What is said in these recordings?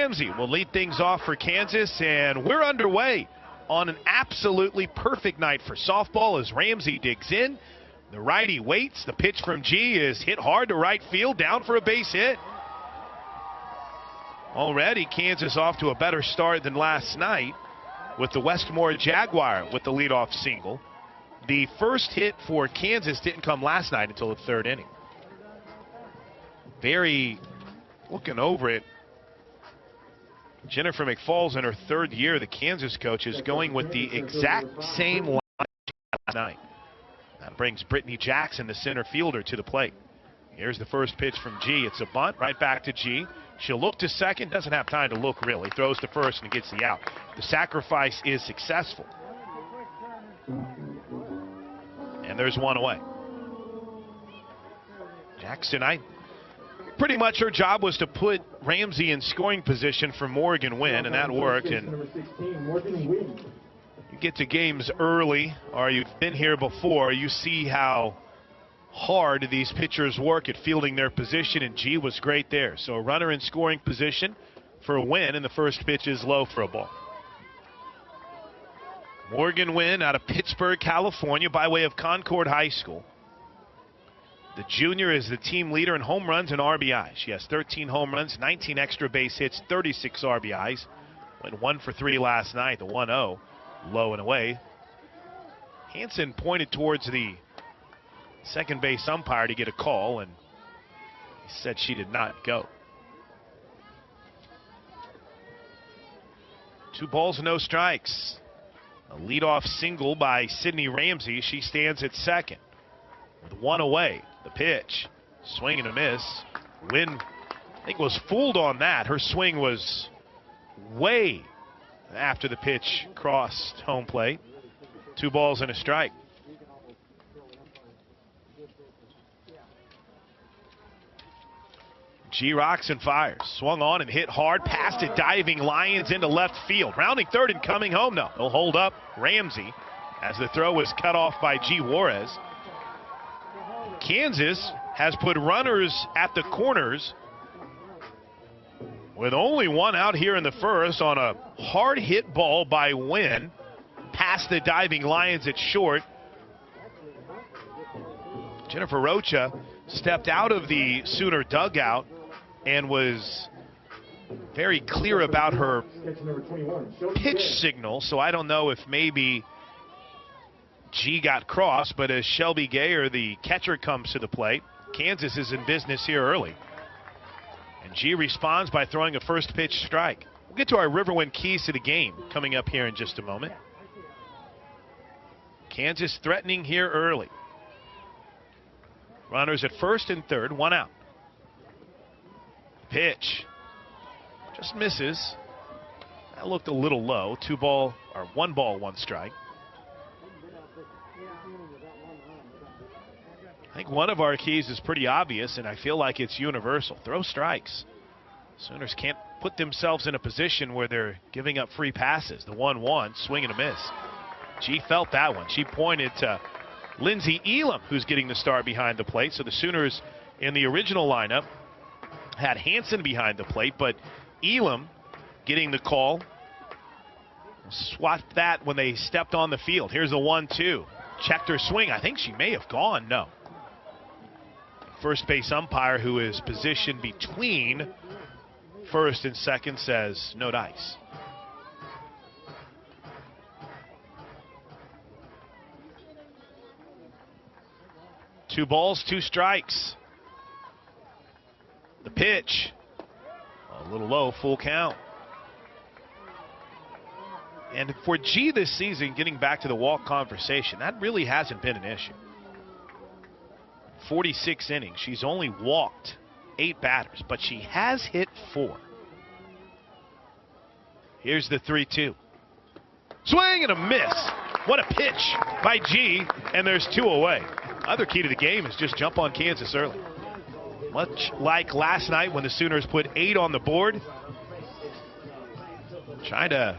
Ramsey will lead things off for Kansas, and we're underway on an absolutely perfect night for softball as Ramsey digs in. The righty waits. The pitch from G is hit hard to right field, down for a base hit. Already Kansas off to a better start than last night with the Westmore Jaguar with the leadoff single. The first hit for Kansas didn't come last night until the third inning. Very looking over it. Jennifer McFall's in her third year. The Kansas coach is going with the exact same line last night. That brings Brittany Jackson, the center fielder, to the plate. Here's the first pitch from G. It's a bunt right back to G. She'll look to second. Doesn't have time to look, really. Throws to first and gets the out. The sacrifice is successful. And there's one away. Jackson, pretty much her job was to put Ramsey in scoring position for Morgan Wynn, and that worked. And you get to games early, or you've been here before, you see how hard these pitchers work at fielding their position, and G was great there. So a runner in scoring position for a win, and the first pitch is low for a ball. Morgan Wynn out of Pittsburgh, California, by way of Concord High School. The junior is the team leader in home runs and RBIs. She has 13 home runs, 19 extra base hits, 36 RBIs. Went 1 for 3 last night, the 1-0, low and away. Hansen pointed towards the second base umpire to get a call, and he said she did not go. 2 balls, no strikes. A leadoff single by Sydney Ramsey. She stands at second with 1 away. The pitch, swing and a miss. Wynn, I think, was fooled on that. Her swing was way after the pitch crossed home plate. 2 balls and a strike. G rocks and fires. Swung on and hit hard past it. Diving Lions into left field. Rounding third and coming home now. He'll hold up Ramsey as the throw is cut off by G. Juarez. Kansas has put runners at the corners with only 1 out here in the first on a hard hit ball by Wynn past the diving Lions at short. Jennifer Rocha stepped out of the Sooner dugout and was very clear about her pitch signal, so I don't know if maybe G got crossed, but as Shelby Gayer, the catcher, comes to the plate, Kansas is in business here early. And G responds by throwing a first pitch strike. We'll get to our Riverwind keys to the game coming up here in just a moment. Kansas threatening here early. Runners at first and third, 1 out. Pitch just misses. That looked a little low. 1 ball, 1 strike. I think one of our keys is pretty obvious, and I feel like it's universal. Throw strikes. Sooners can't put themselves in a position where they're giving up free passes. The 1-1, swing and a miss. G felt that one. She pointed to Lindsay Elam, who's getting the start behind the plate. So the Sooners in the original lineup had Hansen behind the plate, but Elam getting the call. Swapped that when they stepped on the field. Here's the 1-2. Checked her swing. I think she may have gone. No. First base umpire, who is positioned between first and second, says no dice. Two balls, 2 strikes. The pitch, a little low, full count. And for G this season, getting back to the walk conversation, that really hasn't been an issue. 46 innings, she's only walked 8 batters, but she has hit 4. Here's the 3-2. Swing and a miss. What a pitch by G, and there's 2 away. Other key to the game is just jump on Kansas early. Much like last night when the Sooners put 8 on the board, trying to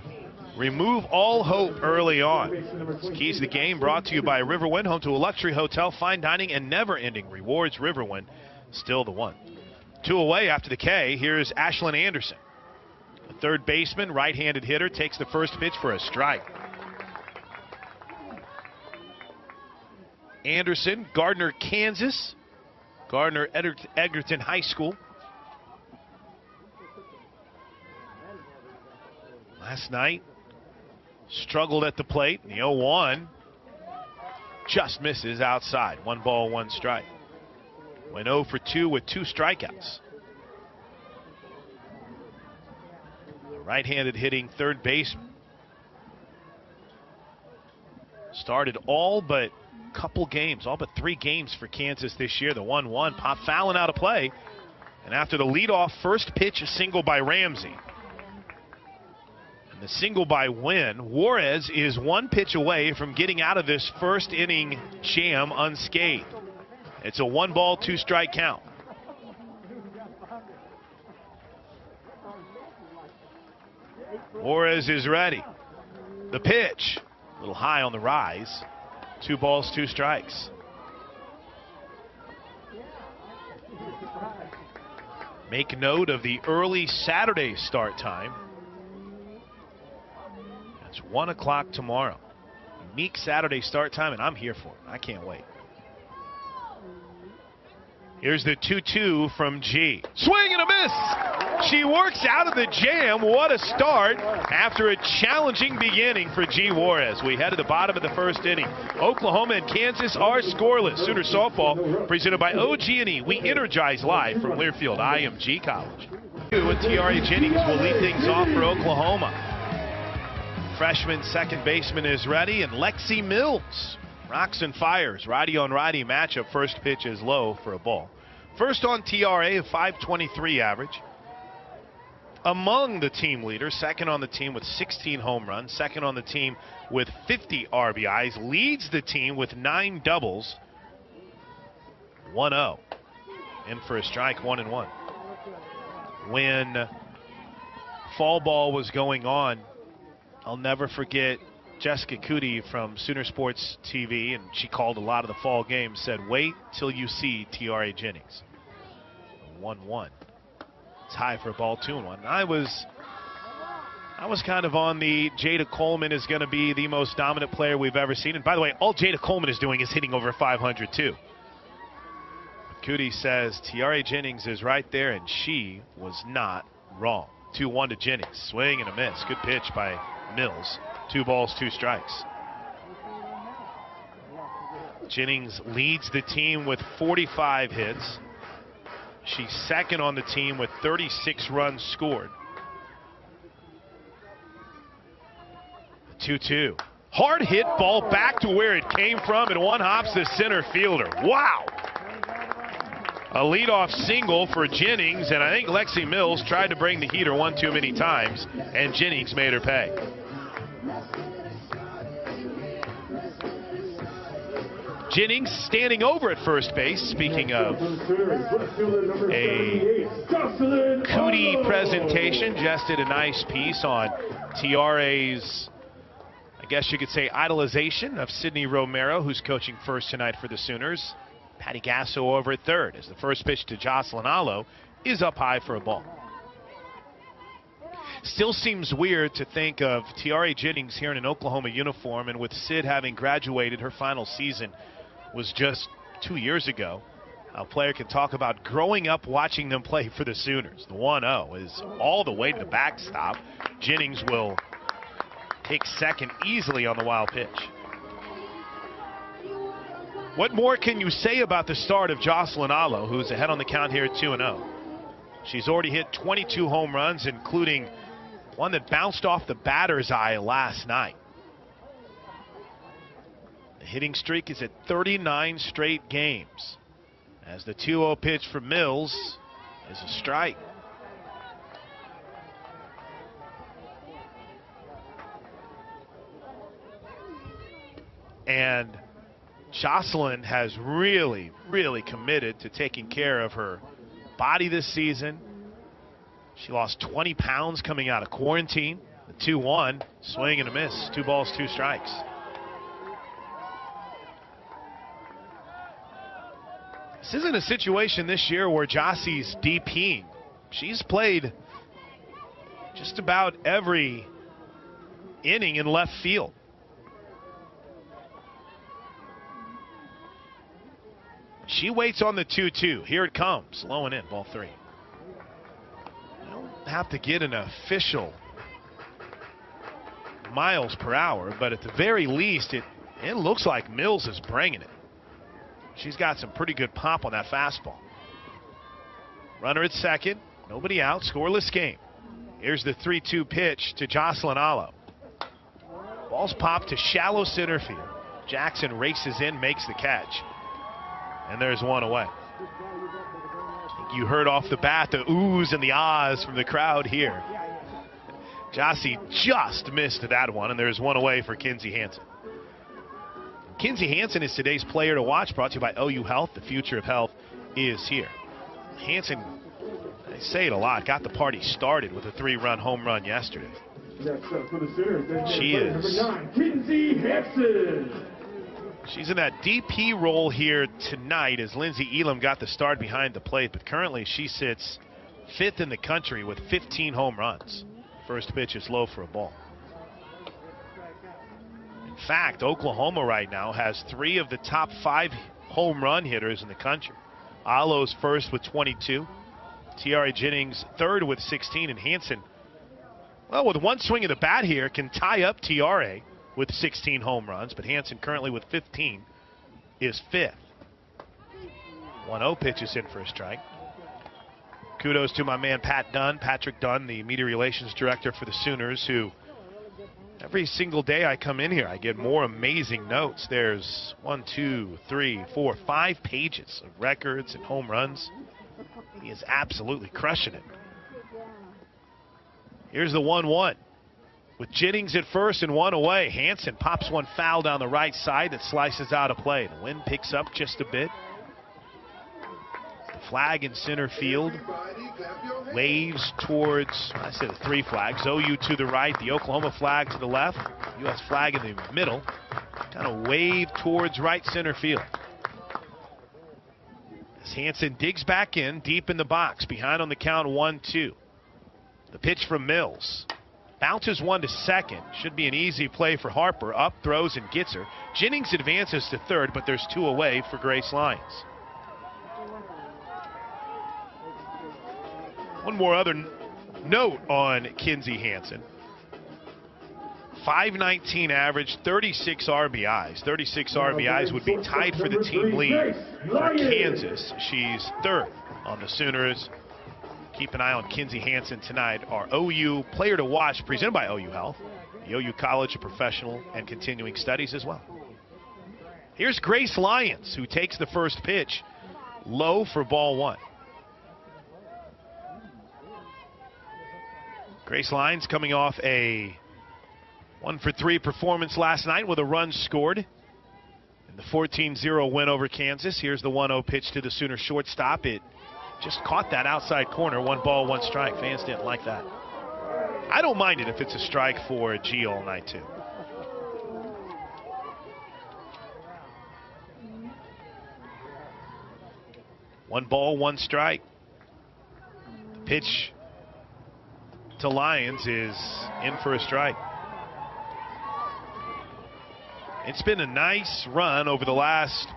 remove all hope early on. Keys to the game brought to you by Riverwind, home to a luxury hotel, fine dining, and never-ending rewards. Riverwind, still the one. 2 away after the K. Here's Ashlyn Anderson. Third baseman, right-handed hitter, takes the first pitch for a strike. Anderson, Gardner, Kansas. Gardner, Egerton High School. Last night, struggled at the plate. The 0-1 just misses outside. 1 ball, 1 strike. Went 0 for 2 with 2 strikeouts. Right-handed hitting third baseman. Started all but couple games, all but 3 games for Kansas this year. The 1-1 pop fouling out of play. And after the leadoff first pitch, a single by Ramsey. And the single by Wynn, Juarez is 1 pitch away from getting out of this first inning jam unscathed. It's a 1 ball, 2 strike count. Juarez is ready. The pitch, a little high on the rise. 2 balls, 2 strikes. Make note of the early Saturday start time. It's 1 o'clock tomorrow. Unique Saturday start time, and I'm here for it. I can't wait. Here's the 2-2 from G. Swing and a miss! She works out of the jam. What a start after a challenging beginning for G. Juarez. We head to the bottom of the first inning. Oklahoma and Kansas are scoreless. Sooner softball presented by OG&E. We energize live from Learfield IMG College. And T.R.A. Jennings will lead things off for Oklahoma. Freshman second baseman is ready, and Lexi Mills rocks and fires. Righty on righty matchup. First pitch is low for a ball. First on TRA, a .523 average. Among the team leaders, second on the team with 16 home runs, second on the team with 50 RBIs, leads the team with 9 doubles. 1-0. In for a strike, 1-1. When fall ball was going on, I'll never forget Jessica Cootie from Sooner Sports TV, and she called a lot of the fall games, said, wait till you see T.R.A. Jennings. 1-1. It's high for a ball, 2-1. I was kind of on the Jada Coleman is going to be the most dominant player we've ever seen. And by the way, all Jada Coleman is doing is hitting over 500 too. Cootie says T.R.A. Jennings is right there, and she was not wrong. 2-1 to Jennings. Swing and a miss. Good pitch by Mills. 2 balls, 2 strikes. Jennings leads the team with 45 hits. She's second on the team with 36 runs scored. 2-2. Hard hit ball back to where it came from, and one hops the center fielder. Wow. A leadoff single for Jennings, and I think Lexi Mills tried to bring the heater one too many times, and Jennings made her pay. Jennings standing over at first base. Speaking of a Cootie presentation, just did a nice piece on TRA's, I guess you could say, idolization of Sydney Romero, who's coaching first tonight for the Sooners. Patty Gasso over at third as the first pitch to Jocelyn Allo is up high for a ball. Still seems weird to think of T.R.A. Jennings here in an Oklahoma uniform, and with Sid having graduated, her final season was just 2 years ago. A player can talk about growing up watching them play for the Sooners. The 1-0 is all the way to the backstop. Jennings will take second easily on the wild pitch. What more can you say about the start of Jocelyn Allo, who's ahead on the count here at 2-0? She's already hit 22 home runs, including one that bounced off the batter's eye last night. The hitting streak is at 39 straight games, as the 2-0 pitch for Mills is a strike. And Jocelyn has really, really committed to taking care of her body this season. She lost 20 pounds coming out of quarantine. The 2-1, swing and a miss. 2 balls, 2 strikes. This isn't a situation this year where Jossie's DPing. She's played just about every inning in left field. She waits on the 2-2. Here it comes. Low and in, ball 3. You don't have to get an official miles per hour, but at the very least, it looks like Mills is bringing it. She's got some pretty good pop on that fastball. Runner at second. Nobody out. Scoreless game. Here's the 3-2 pitch to Jocelyn Allo. Ball's popped to shallow center field. Jackson races in, makes the catch. And there's one away. You heard off the bat the oohs and the ahs from the crowd here. Jossie just missed that one, and there's one away for Kinsey Hansen. Kinsey Hansen is today's player to watch, brought to you by OU Health. The future of health is here. Hansen, I say it a lot, got the party started with a 3-run home run yesterday. She is. Kinsey Hansen. She's in that DP role here tonight as Lindsey Elam got the start behind the plate, but currently she sits 5th in the country with 15 home runs. First pitch is low for a ball. In fact, Oklahoma right now has 3 of the top 5 home run hitters in the country. Alo's first with 22. Tiare Jennings third with 16, and Hansen, well, with one swing of the bat here, can tie up Tiare with 16 home runs, but Hansen currently with 15 is 5th. 1-0 pitches in for a strike. Kudos to my man Patrick Dunn, the media relations director for the Sooners, who every single day I come in here, I get more amazing notes. There's 1, 2, 3, 4, 5 pages of records and home runs. He is absolutely crushing it. Here's the 1-1. With Jennings at first and one away, Hansen pops one foul down the right side that slices out of play. The wind picks up just a bit. The flag in center field waves towards, I said the 3 flags. OU to the right, the Oklahoma flag to the left, U.S. flag in the middle. Kind of wave towards right center field. As Hansen digs back in, deep in the box, behind on the count 1-2. The pitch from Mills. Bounces one to second. Should be an easy play for Harper. Up, throws, and gets her. Jennings advances to third, but there's 2 away for Grace Lyons. One more other note on Kinsey Hansen. 519 average, 36 RBIs. 36 RBIs would be tied for the team lead for Kansas. She's 3rd on the Sooners. Keep an eye on Kinsey Hansen tonight. Our OU player to watch, presented by OU Health, the OU College of Professional and Continuing Studies as well. Here's Grace Lyons, who takes the first pitch, low for ball 1. Grace Lyons coming off a 1-for-3 performance last night with a run scored in the 14-0 win over Kansas. Here's the 1-0 pitch to the Sooner shortstop. It just caught that outside corner. 1 ball, 1 strike. Fans didn't like that. I don't mind it if it's a strike for G all night, too. One ball, 1 strike. The pitch to Lyons is in for a strike. It's been a nice run over the last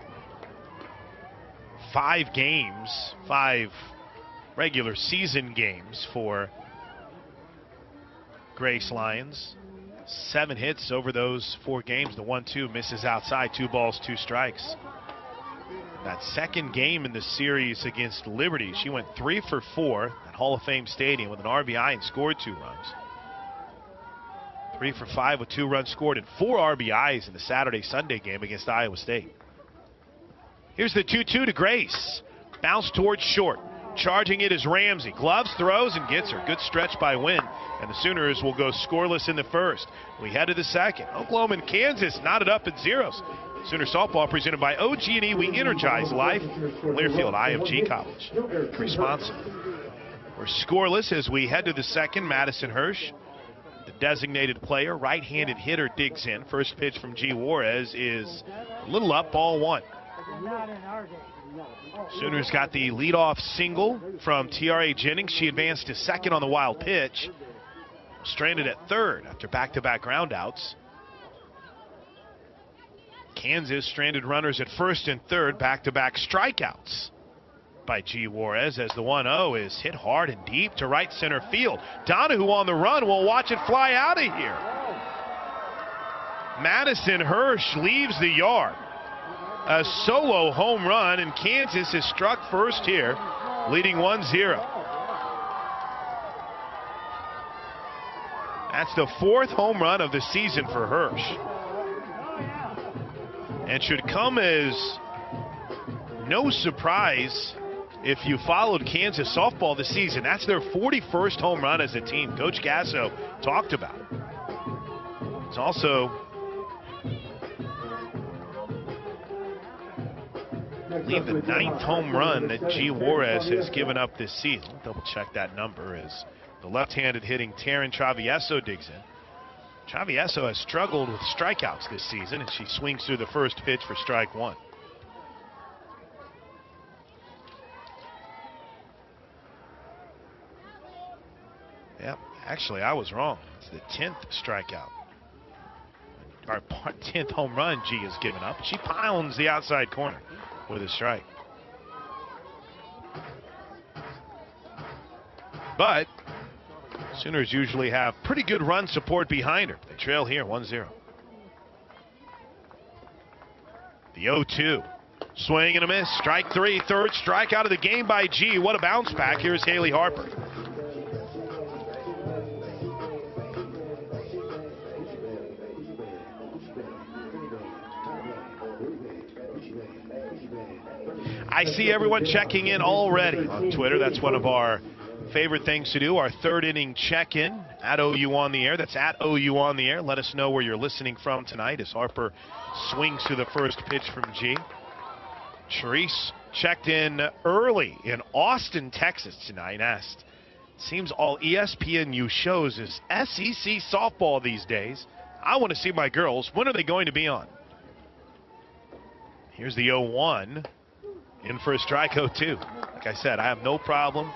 5 games, 5 regular season games for Grace Lyons. 7 hits over those 4 games. The 1-2 misses outside. 2 balls, 2 strikes. That second game in the series against Liberty, she went 3 for 4 at Hall of Fame Stadium with an RBI and scored 2 runs. 3 for 5 with 2 runs scored and 4 RBIs in the Saturday-Sunday game against Iowa State. Here's the 2-2 to Grace. Bounce towards short. Charging it is Ramsey. Gloves, throws, and gets her. Good stretch by Wynn. And the Sooners will go scoreless in the first. We head to the second. Oklahoma and Kansas knotted up at zeros. Sooner softball presented by OG&E. We energize life. Learfield IMG College. Responsible. We're scoreless as we head to the second. Madison Hirsch, the designated player, right-handed hitter, digs in. First pitch from G. Juarez is a little up, ball 1. Sooners got the leadoff single from Tiare Jennings. She advanced to second on the wild pitch. stranded at third after back-to-back groundouts. Kansas stranded runners at first and third, back-to-back strikeouts by G. Juarez as the 1-0 is hit hard and deep to right center field. Donahue on the run. We'll watch it fly out of here. Madison Hirsch leaves the yard. A solo home run, and Kansas is struck first here, leading 1-0. That's the 4th home run of the season for Hirsch. And should come as no surprise if you followed Kansas softball this season. That's their 41st home run as a team. Coach Gasso talked about it. It's also I believe the 9th home run that G. Juarez has given up this season. Double check that number as the left-handed hitting Taryn Travieso digs in. Travieso has struggled with strikeouts this season, and she swings through the first pitch for strike one. Yep, actually I was wrong. It's the 10th strikeout. Our 10th home run G has given up. She pounds the outside corner with a strike. But Sooners usually have pretty good run support behind her. They trail here 1-0. The 0-2. Swing and a miss. Strike three. Third strike out of the game by G. What a bounce back. Here's Haley Harper. I see everyone checking in already on Twitter. That's one of our favorite things to do, our third inning check-in at OU on the air. That's at OU on the air. Let us know where you're listening from tonight as Harper swings to the first pitch from G. Charisse checked in early in Austin, Texas tonight. Asked, seems all ESPNU shows is SEC softball these days. I want to see my girls. When are they going to be on? Here's the 0-1. In for a strike 0-2. Like I said, I have no problem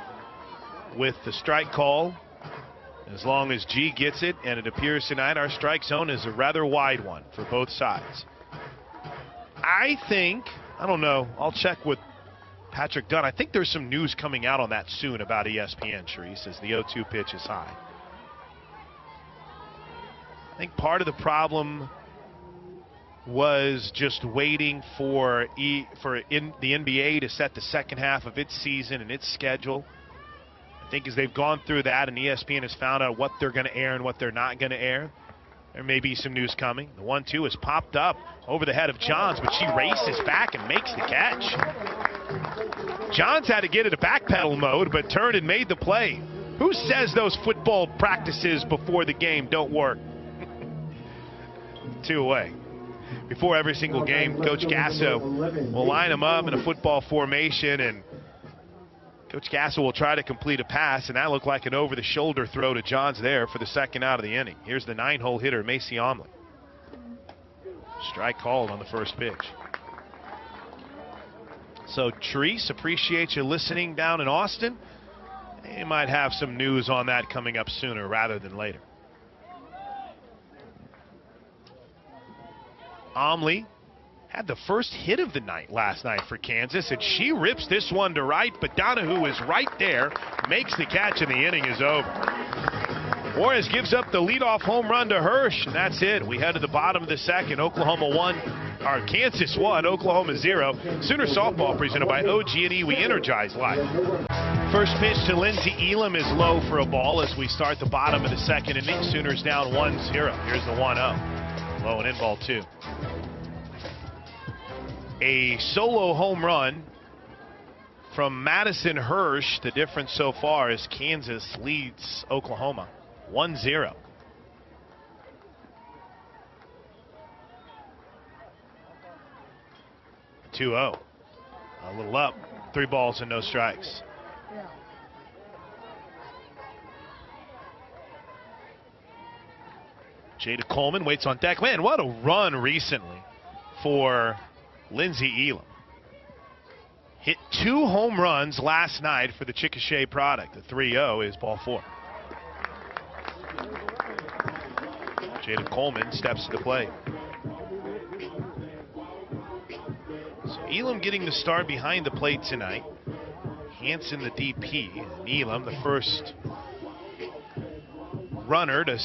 with the strike call as long as G gets it, and it appears tonight our strike zone is a rather wide one for both sides. I don't know, I'll check with Patrick Dunn. I think there's some news coming out on that soon about ESPN, Charisse, as the 0-2 pitch is high. I think part of the problem was just waiting for the NBA to set the second half of its season and its schedule. I think as they've gone through that and ESPN has found out what they're going to air and what they're not going to air, there may be some news coming. The 1-2 has popped up over the head of Johns, but she races back and makes the catch. Johns had to get into backpedal mode, but turned and made the play. Who says those football practices before the game don't work? 2 away. Before every single game, Coach Gasso will line them up in a football formation, and Coach Gasso will try to complete a pass, and that looked like an over-the-shoulder throw to Johns there for the second out of the inning. Here's the 9-hole hitter, Macy Omley. Strike called on the first pitch. So, Treese, appreciate you listening down in Austin. You might have some news on that coming up sooner rather than later. Omley had the first hit of the night last night for Kansas, and she rips this one to right, but Donahue is right there, makes the catch, and the inning is over. Juarez gives up the leadoff home run to Hirsch, and that's it. We head to the bottom of the second. Kansas 1, Oklahoma 0. Sooner softball presented by OG&E. We energize life. First pitch to Lindsey Elam is low for a ball as we start the bottom of the second inning. Sooners down 1-0. Here's the 1-0. Low and in, ball 2. A solo home run from Madison Hirsch. The difference so far is Kansas leads Oklahoma 1-0. A little up. 3 balls and no strikes. Jada Coleman waits on deck. Man, what a run recently for Lindsey Elam. Hit 2 home runs last night for the Chickasha product. The 3-0 is ball 4. Jada Coleman steps to the plate. So Elam getting the start behind the plate tonight. Hansen the DP. And Elam the first runner to,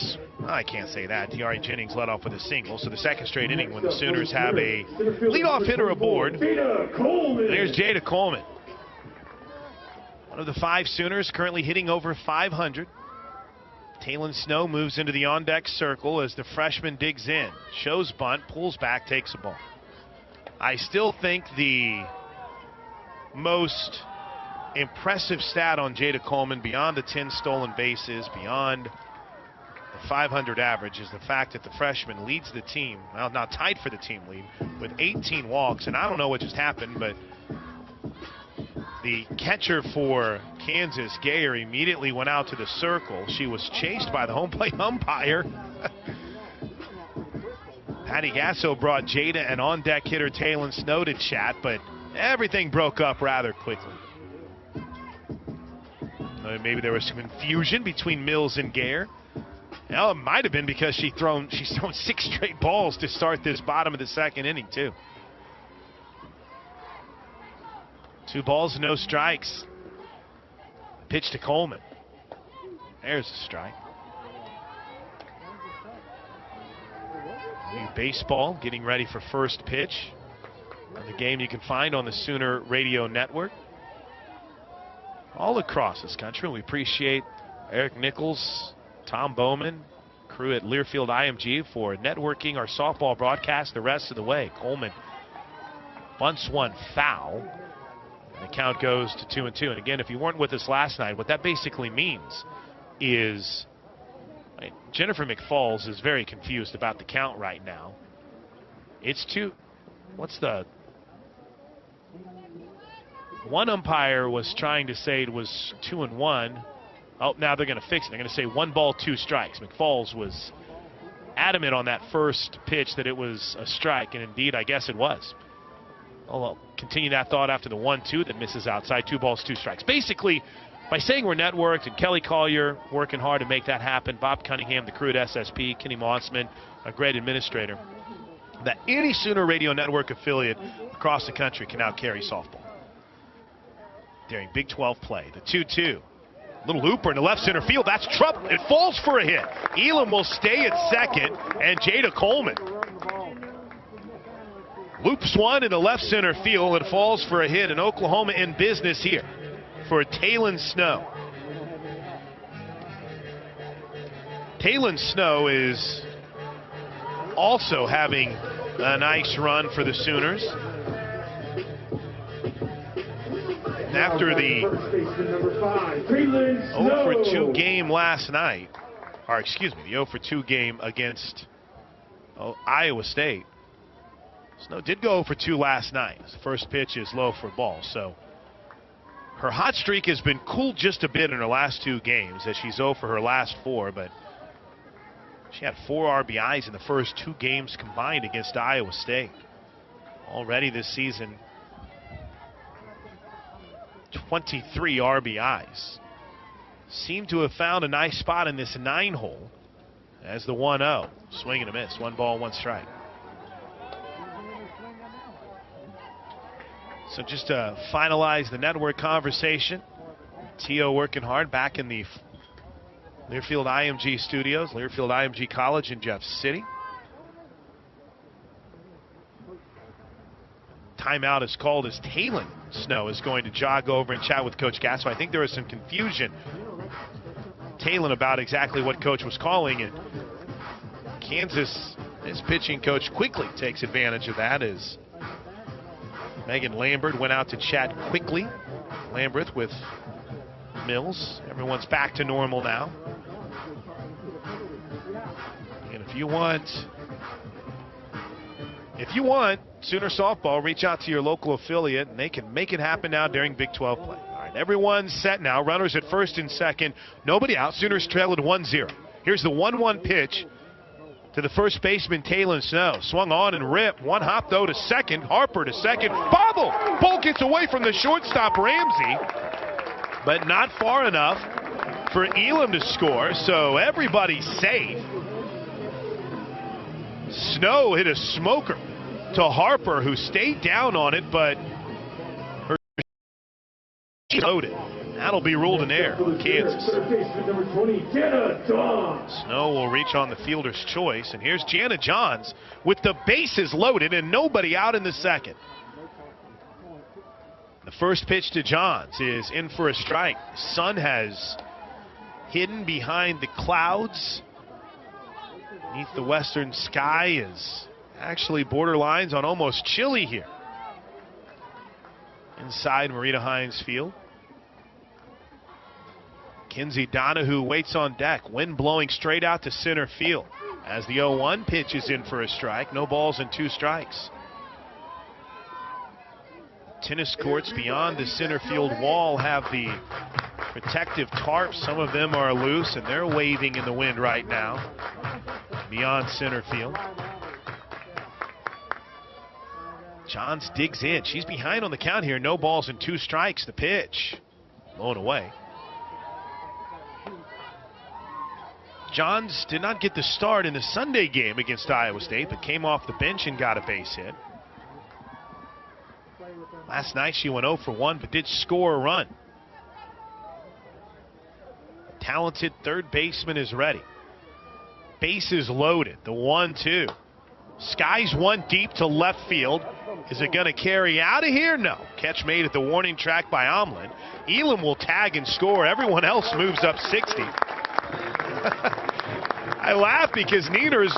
I can't say that. Tiari Jennings led off with a single. So the second straight inning when the Sooners have a leadoff hitter aboard. There's Jada Coleman. One of the 5 Sooners currently hitting over 500. Taylon Snow moves into the on-deck circle as the freshman digs in. Shows bunt, pulls back, takes a ball. I still think the most impressive stat on Jada Coleman, beyond the 10 stolen bases, beyond the 500 average, is the fact that the freshman leads the team, well, now tied for the team lead, with 18 walks. And I don't know what just happened, but the catcher for Kansas, Gayer, immediately went out to the circle. She was chased by the home plate umpire. Patty Gasso brought Jada and on-deck hitter Taylon Snow to chat, but everything broke up rather quickly. Maybe there was some confusion between Mills and Gayer. Well, it might have been because she's thrown 6 straight balls to start this bottom of the second inning, too. 2 balls, no strikes. Pitch to Coleman. There's a strike. New baseball getting ready for first pitch. The game you can find on the Sooner Radio Network all across this country. We appreciate Eric Nichols, Tom Bowman, crew at Learfield IMG for networking our softball broadcast the rest of the way. Coleman bunts one foul. And the count goes to 2-2. And again, if you weren't with us last night, what that basically means is Jennifer McFalls is very confused about the count right now. It's 2. What's the... One umpire was trying to say it was 2-1. Oh, now they're going to fix it. They're going to say 1 ball, 2 strikes. McFalls was adamant on that first pitch that it was a strike, and indeed, I guess it was. I'll continue that thought after the 1-2 that misses outside. 2 balls, 2 strikes. Basically, by saying we're networked, and Kelly Collier working hard to make that happen, Bob Cunningham, the crew at SSP, Kenny Mossman, a great administrator, that any Sooner Radio Network affiliate across the country can now carry softball during Big 12 play. The 2-2. Little looper in the left center field. That's trouble. It falls for a hit. Elam will stay at second, and Jada Coleman loops one in the left center field. It falls for a hit, and Oklahoma in business here for Taylon Snow. Taylon Snow is also having a nice run for the Sooners. After the 0-for-2 game last night, or excuse me, the 0-for-2 game against Iowa State, Snow did go 0-for-2 last night. His first pitch is low for ball, so her hot streak has been cooled just a bit in her last 2 games as she's 0 for her last 4, but she had 4 RBIs in the first 2 games combined against Iowa State. Already this season, 23 RBIs. Seem to have found a nice spot in this 9-hole as the 1-0. Swing and a miss. 1 ball, 1 strike. So just to finalize the network conversation, T.O. working hard back in the Learfield IMG studios, Learfield IMG College in Jeff City. Timeout is called as Taylon Snow is going to jog over and chat with Coach Gasso. I think there was some confusion, Taylon, about exactly what Coach was calling, and Kansas, his pitching coach, quickly takes advantage of that as Megan Lambert went out to chat quickly. Lambert with Mills. Everyone's back to normal now. And if you want Sooner softball, reach out to your local affiliate, and they can make it happen now during Big 12 play. All right, everyone's set now. Runners at first and second. Nobody out. Sooners trail at 1-0. Here's the 1-1 pitch to the first baseman, Taylon Snow. Swung on and ripped. 1 hop, though, to second. Harper to second. Bobble! Ball gets away from the shortstop, Ramsey, but not far enough for Elam to score, so everybody's safe. Snow hit a smoker to Harper, who stayed down on it, but her loaded. That'll be ruled an error on Kansas. Snow will reach on the fielder's choice, and here's Jana Johns with the bases loaded and nobody out in the second. The first pitch to Johns is in for a strike. The sun has hidden behind the clouds. Beneath the western sky is actually borderlines on almost chilly here inside Marita Hines Field. Kinsey Donahue waits on deck. Wind blowing straight out to center field as the 0-1 pitch is in for a strike. No balls and 2 strikes. Tennis courts beyond the center field wall have the protective tarps. Some of them are loose and they're waving in the wind right now beyond center field. Johns digs in. She's behind on the count here. No balls and 2 strikes. The pitch blown away. Johns did not get the start in the Sunday game against Iowa State, but came off the bench and got a base hit. Last night she went 0 for 1, but did score a run. Talented third baseman is ready. Bases loaded. The 1-2. Skies one deep to left field. Is it going to carry out of here? No. Catch made at the warning track by Omlin. Elam will tag and score. Everyone else moves up 60. I laugh because Nieners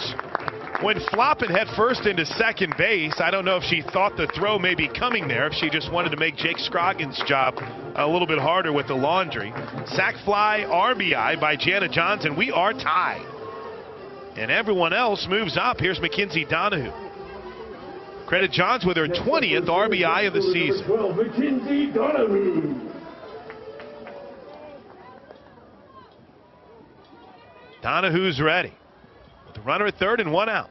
went flopping head first into second base. I don't know if she thought the throw may be coming there, if she just wanted to make Jake Scroggins' job a little bit harder with the laundry. Sac fly, RBI by Jana Johns, and we are tied. And everyone else moves up. Here's Mackenzie Donahue. Credit Johns with her 20th RBI of the season. Mackenzie Donahue. Donahue's ready. With the runner at third and 1 out.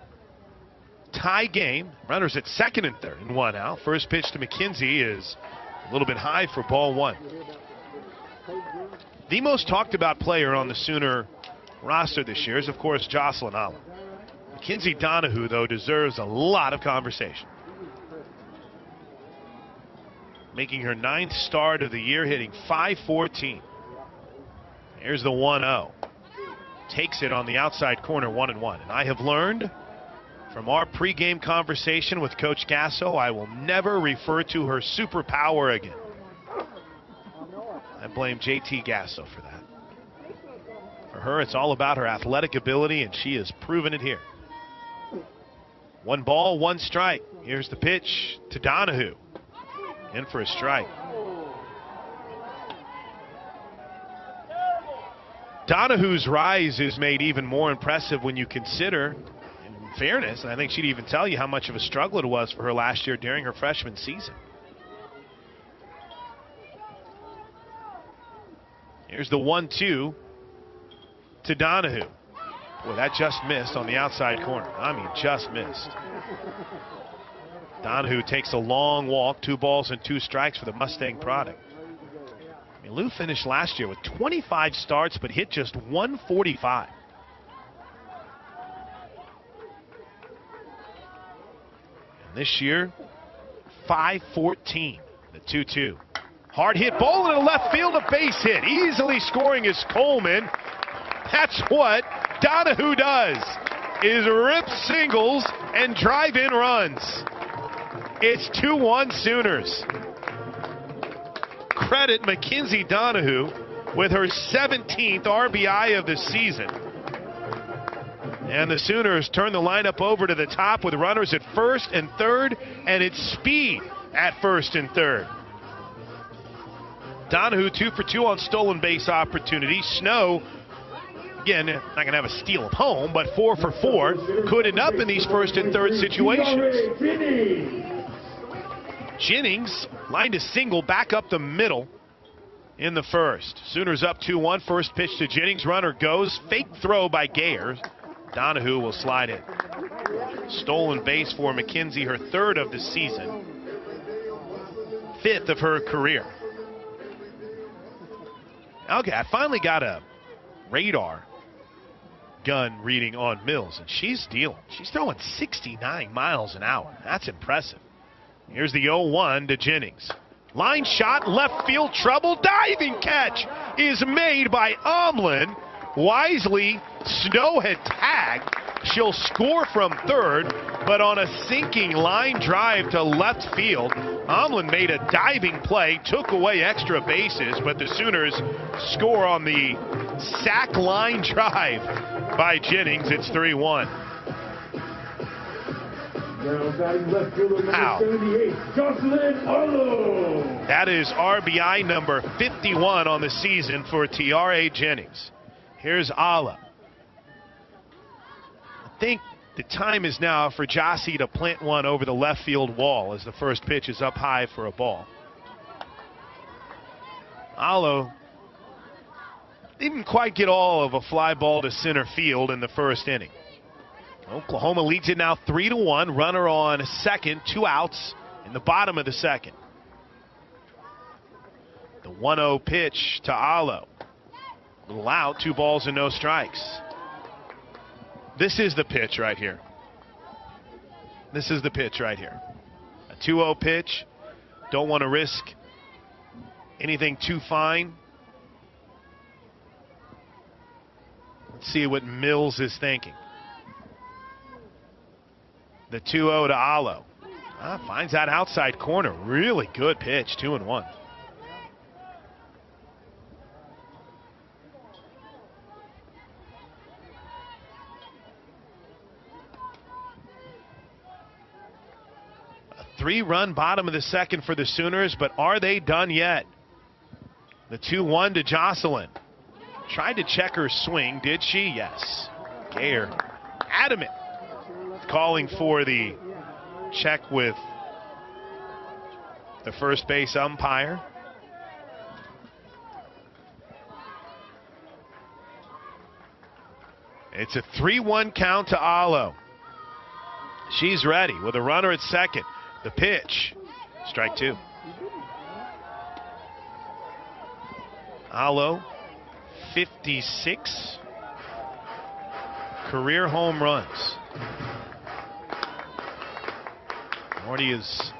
Tie game. Runners at second and third and 1 out. First pitch to McKenzie is a little bit high for ball 1. The most talked about player on the Sooner roster this year is, of course, Jocelyn Allen. Mackenzie Donahue, though, deserves a lot of conversation. Making her 9th start of the year, hitting .514. Here's the 1-0. Takes it on the outside corner, 1-1. And I have learned from our pregame conversation with Coach Gasso, I will never refer to her superpower again. I blame JT Gasso for that. For her, it's all about her athletic ability, and she has proven it here. 1 ball, 1 strike. Here's the pitch to Donahue. In for a strike. Donahue's rise is made even more impressive when you consider, in fairness, and I think she'd even tell you how much of a struggle it was for her last year during her freshman season. Here's the 1-2 to Donahue. Boy, that just missed on the outside corner. I mean, just missed. Donahue takes a long walk, 2 balls and 2 strikes for the Mustang product. Lou finished last year with 25 starts, but hit just 145. And this year, 514, the 2-2. Hard hit ball into left field, a base hit. Easily scoring is Coleman. That's what Donahue does, is rip singles and drive in runs. It's 2-1 Sooners. Credit Mackenzie Donahue with her 17th RBI of the season. And the Sooners turn the lineup over to the top with runners at first and third, and it's speed at first and third. Donahue 2 for 2 on stolen base opportunity. Snow, again, not going to have a steal of home, but 4 for 4 could end up in these first and third situations. Jennings lined a single back up the middle in the first. Sooners up 2-1. First pitch to Jennings. Runner goes. Fake throw by Gayers. Donahue will slide in. Stolen base for McKenzie, her 3rd of the season. 5th of her career. Okay, I finally got a radar gun reading on Mills, and she's dealing. She's throwing 69 miles an hour. That's impressive. Here's the 0-1 to Jennings. Line shot, left field trouble. Diving catch is made by Omlin. Wisely, Snow had tagged. She'll score from third, but on a sinking line drive to left field, Omlin made a diving play, took away extra bases, but the Sooners score on the sac line drive by Jennings. It's 3-1. Wow. That is RBI number 51 on the season for Tiare Jennings. Here's Ala. I think the time is now for Jossie to plant one over the left field wall as the first pitch is up high for a ball. Ala didn't quite get all of a fly ball to center field in the first inning. Oklahoma leads it now 3-1. Runner on second, 2 outs in the bottom of the second. The 1-0 pitch to Alo. Little out, 2 balls and no strikes. This is the pitch right here. This is the pitch right here. A 2-0 pitch. Don't want to risk anything too fine. Let's see what Mills is thinking. The 2-0 to Alo. Finds that outside corner. Really good pitch, 2-1. A 3-run bottom of the second for the Sooners, but are they done yet? The 2-1 to Jocelyn. Tried to check her swing. Did she? Yes. Gayer adamant, calling for the check with the first base umpire. It's a 3-1 count to Alo. She's ready with a runner at second. The pitch, strike 2. Alo, 56 career home runs. Already is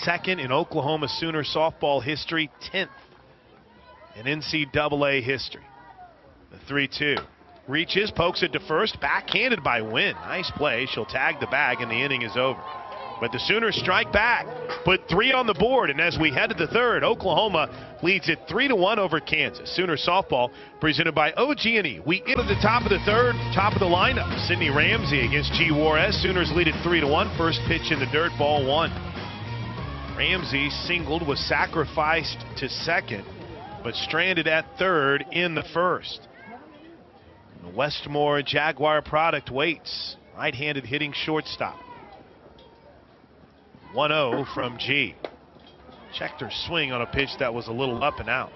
second in Oklahoma Sooner softball history, 10th in NCAA history. The 3-2. Reaches, pokes it to first, backhanded by Wynn. Nice play. She'll tag the bag and the inning is over. But the Sooners strike back, put 3 on the board, and as we head to the third, Oklahoma leads it 3-1 over Kansas. Sooner softball presented by OG&E. We enter the top of the third, top of the lineup. Sydney Ramsey against G. Juarez. Sooners lead it 3-1. First pitch in the dirt, ball 1. Ramsey singled, was sacrificed to second, but stranded at third in the first. The Westmore Jaguar product waits. Right-handed hitting shortstop. 1-0 from G. Checked her swing on a pitch that was a little up and out.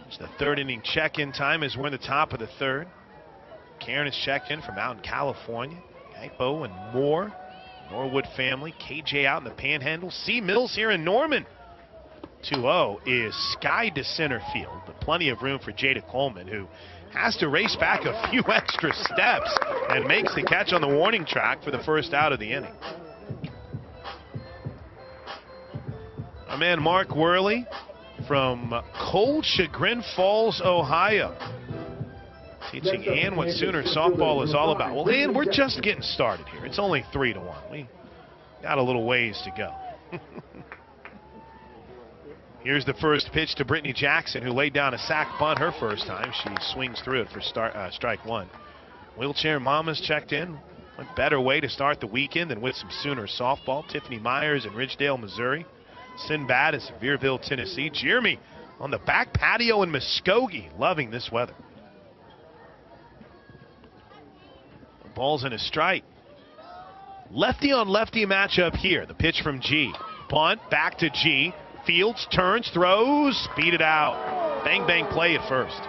It's the third inning check-in time as we're in the top of the third. Karen is checked in from out in California. Gaipo and Moore, Norwood family. KJ out in the Panhandle. C. Mills here in Norman. 2-0 is skied to center field, but plenty of room for Jada Coleman, who has to race back a few extra steps and makes the catch on the warning track for the first out of the inning. Our man Mark Worley from Cold Chagrin Falls, Ohio, teaching Ann what Sooner softball is all about. Well, Ann, we're just getting started here. It's only 3-1. We got a little ways to go. Here's the first pitch to Brittany Jackson, who laid down a sac bunt her first time. She swings through it for strike 1. Wheelchair Mama's checked in. What better way to start the weekend than with some Sooner softball? Tiffany Myers in Ridgedale, Missouri. Sinbad is Sevierville, Tennessee. Jeremy on the back patio in Muskogee, loving this weather. The ball's in a strike. Lefty on lefty matchup here. The pitch from G. Bunt back to G. Fields, turns, throws, speed it out. Bang, bang play at first.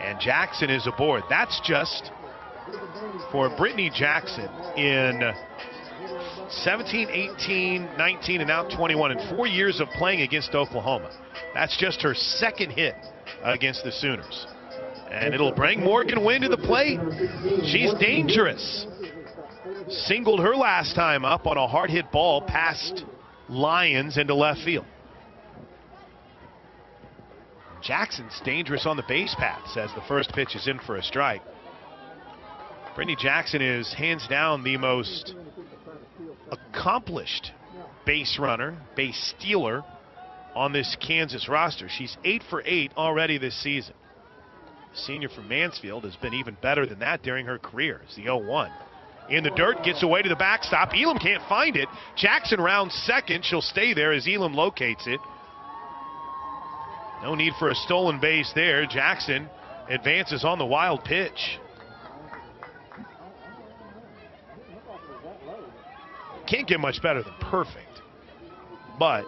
And Jackson is aboard. That's just for Brittany Jackson in 17, 18, 19, and now 21 in 4 years of playing against Oklahoma. That's just her second hit against the Sooners. And it'll bring Morgan Wynn to the plate. She's dangerous. Singled her last time up on a hard hit ball past Lyons into left field. Jackson's dangerous on the base paths as the first pitch is in for a strike. Brittany Jackson is hands down the most accomplished base runner, base stealer on this Kansas roster. She's 8 for 8 already this season. The senior from Mansfield has been even better than that during her career as the 0-1. In the dirt, gets away to the backstop. Elam can't find it. Jackson rounds second. She'll stay there as Elam locates it. No need for a stolen base there. Jackson advances on the wild pitch. Can't get much better than perfect. But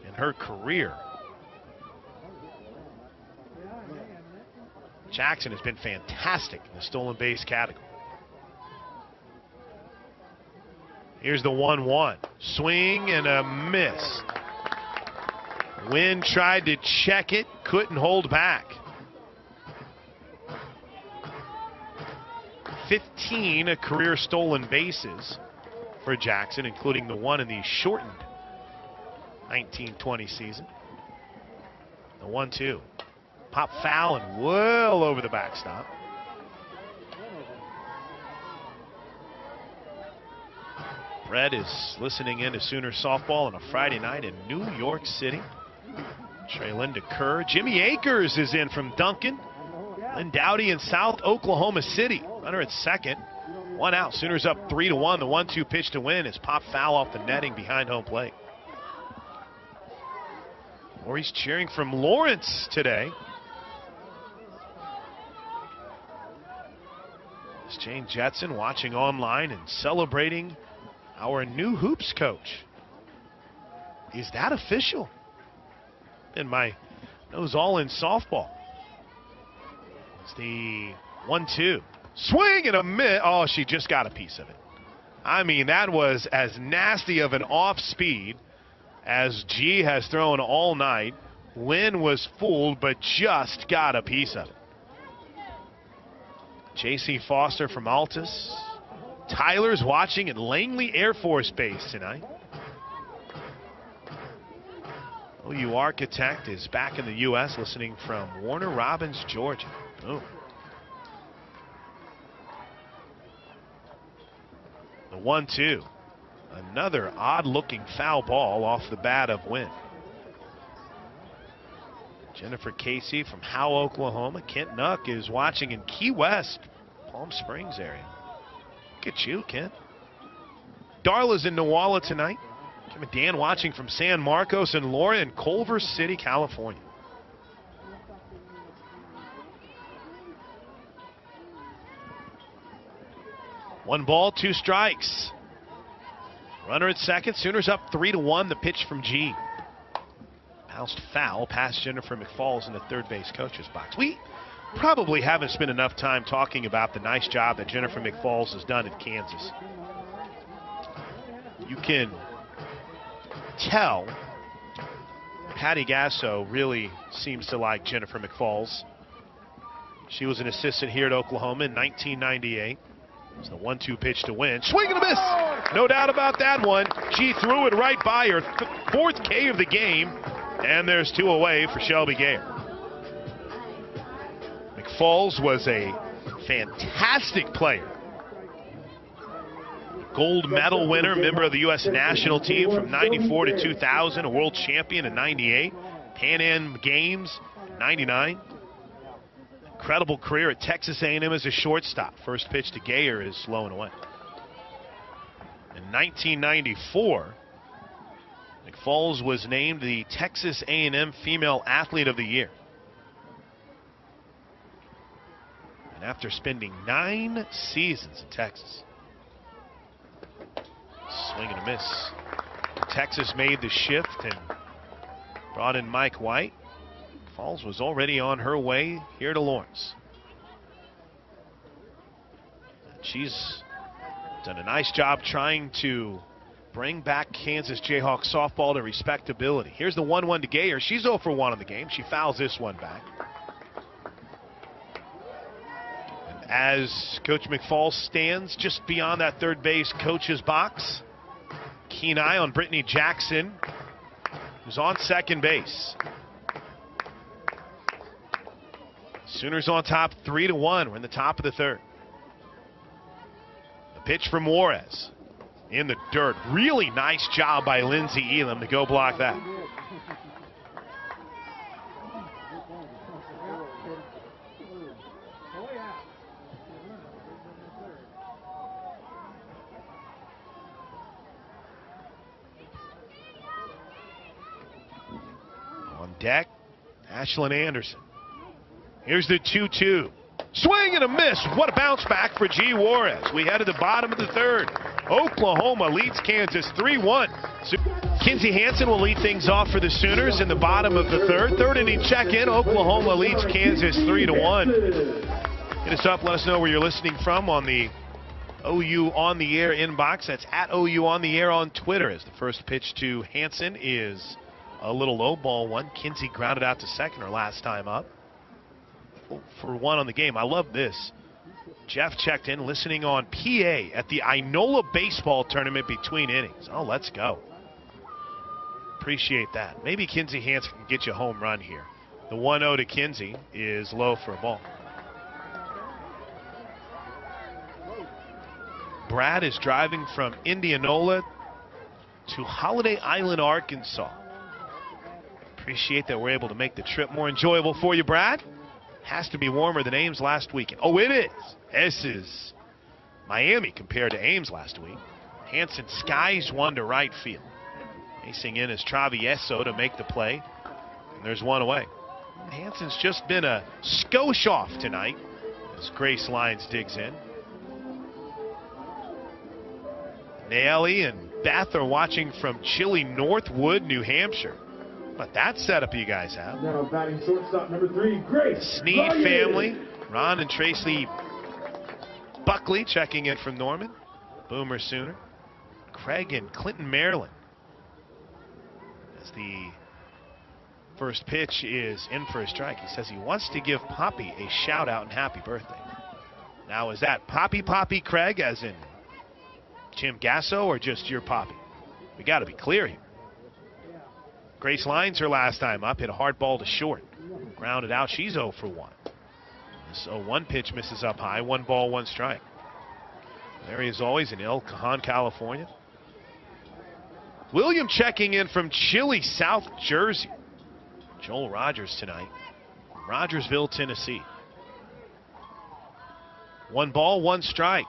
in her career, Jackson has been fantastic in the stolen base category. Here's the 1-1. Swing and a miss. Wynn tried to check it, couldn't hold back. 15 career stolen bases for Jackson, including the one in the shortened 1920 season. The 1-2. Pop foul and well over the backstop. Brett is listening in to Sooner softball on a Friday night in New York City. Traylinda Kerr. Jimmy Akers is in from Duncan. Lynn Dowdy in South Oklahoma City. Runner at second. One out. Sooners up 3-1. The 1-2 pitch to Win is pop foul off the netting behind home plate. Lori's cheering from Lawrence today. It's Jane Jetson watching online and celebrating our new hoops coach. Is that official? And my nose all in softball. It's the 1-2. Swing and a miss. Oh, she just got a piece of it. I mean, that was as nasty of an off speed as G has thrown all night. Lynn was fooled, but just got a piece of it. J.C. Foster from Altus. Tyler's watching at Langley Air Force Base tonight. OU Architect is back in the U.S. listening from Warner Robins, Georgia. Ooh. The 1-2. Another odd-looking foul ball off the bat of Wynn. Jennifer Casey from Howell, Oklahoma. Kent Nuck is watching in Key West, Palm Springs area. Look at you, Kent. Darla's in Newalla tonight. Kim and Dan watching from San Marcos, and Laura in Culver City, California. One ball, two strikes. Runner at second. Sooners up 3-1. The pitch from G. Bounced foul past Jennifer McFalls in the third base coach's box. We probably haven't spent enough time talking about the nice job that Jennifer McFalls has done at Kansas. You can tell Patty Gasso really seems to like Jennifer McFalls. She was an assistant here at Oklahoma in 1998. It's the 1-2 pitch to Win. Swing and a miss. No doubt about that one. She threw it right by her fourth K of the game. And there's two away for Shelby Gayer. McFalls was a fantastic player. Gold medal winner, member of the U.S. national team from 94 to 2000, a world champion in 98, Pan Am Games in 99. Incredible career at Texas A&M as a shortstop. First pitch to Gayer is low and away. In 1994, McFalls was named the Texas A&M Female Athlete of the Year. And after spending 9 seasons in Texas, swing and a miss. Texas made the shift and brought in Mike White. Falls was already on her way here to Lawrence. She's Done a nice job trying to bring back Kansas Jayhawks softball to respectability. Here's the 1-1 to Gayer. She's 0 for 1 on the game. She fouls this one back. And as Coach McFall stands just beyond that third base coach's box, keen eye on Brittany Jackson, who's on second base. Sooners on top 3-1. We're in the top of the third. The pitch from Juarez in the dirt. Really nice job by Lindsey Elam to go block that. On deck, Ashlyn Anderson. Here's the 2-2. Swing and a miss. What a bounce back for G. Juarez. We head to the bottom of the third. Oklahoma leads Kansas 3-1. Kinsey Hansen will lead things off for the Sooners in the bottom of the third. Third inning check-in. Oklahoma leads Kansas 3-1. Hit us up. Let us know where you're listening from on the OU On the Air inbox. That's at OU On the Air on Twitter. As the first pitch to Hansen is a little low ball one. Kinsey grounded out to second her last time up. For 1 on the game. I love this. Jeff checked in, listening on PA at the Inola baseball tournament between innings. Oh, let's go. Appreciate that. Maybe Kinsey Hansen can get you a home run here. The 1-0 to Kinsey is low for a ball. Brad is driving from Indianola to Holiday Island, Arkansas. Appreciate that we're able to make the trip more enjoyable for you, Brad. Has to be warmer than Ames last weekend. Oh, it is. This is Miami compared to Ames last week. Hansen skies one to right field. Racing in is Travieso to make the play. And there's one away. Hansen's just been a skosh off tonight as Grace Lyons digs in. Naeli and Beth are watching from chilly Northwood, New Hampshire. But that setup you guys have. Now batting shortstop number 3, Grace. Sneed family, Ron and Tracy Buckley checking in from Norman. Boomer Sooner. Craig and Clinton, Maryland. As the first pitch is in for a strike. He says he wants to give Poppy a shout out and happy birthday. Now is that Poppy Craig as in Jim Gasso or just your Poppy? We got to be clear here. Grace Lyons, her last time up, hit a hard ball to short. Grounded out, she's 0 for 1. This 0-1 pitch misses up high, 1 ball, 1 strike. There he is always in El Cajon, California. William checking in from chilly South Jersey. Joel Rogers tonight, Rogersville, Tennessee. 1 ball, 1 strike.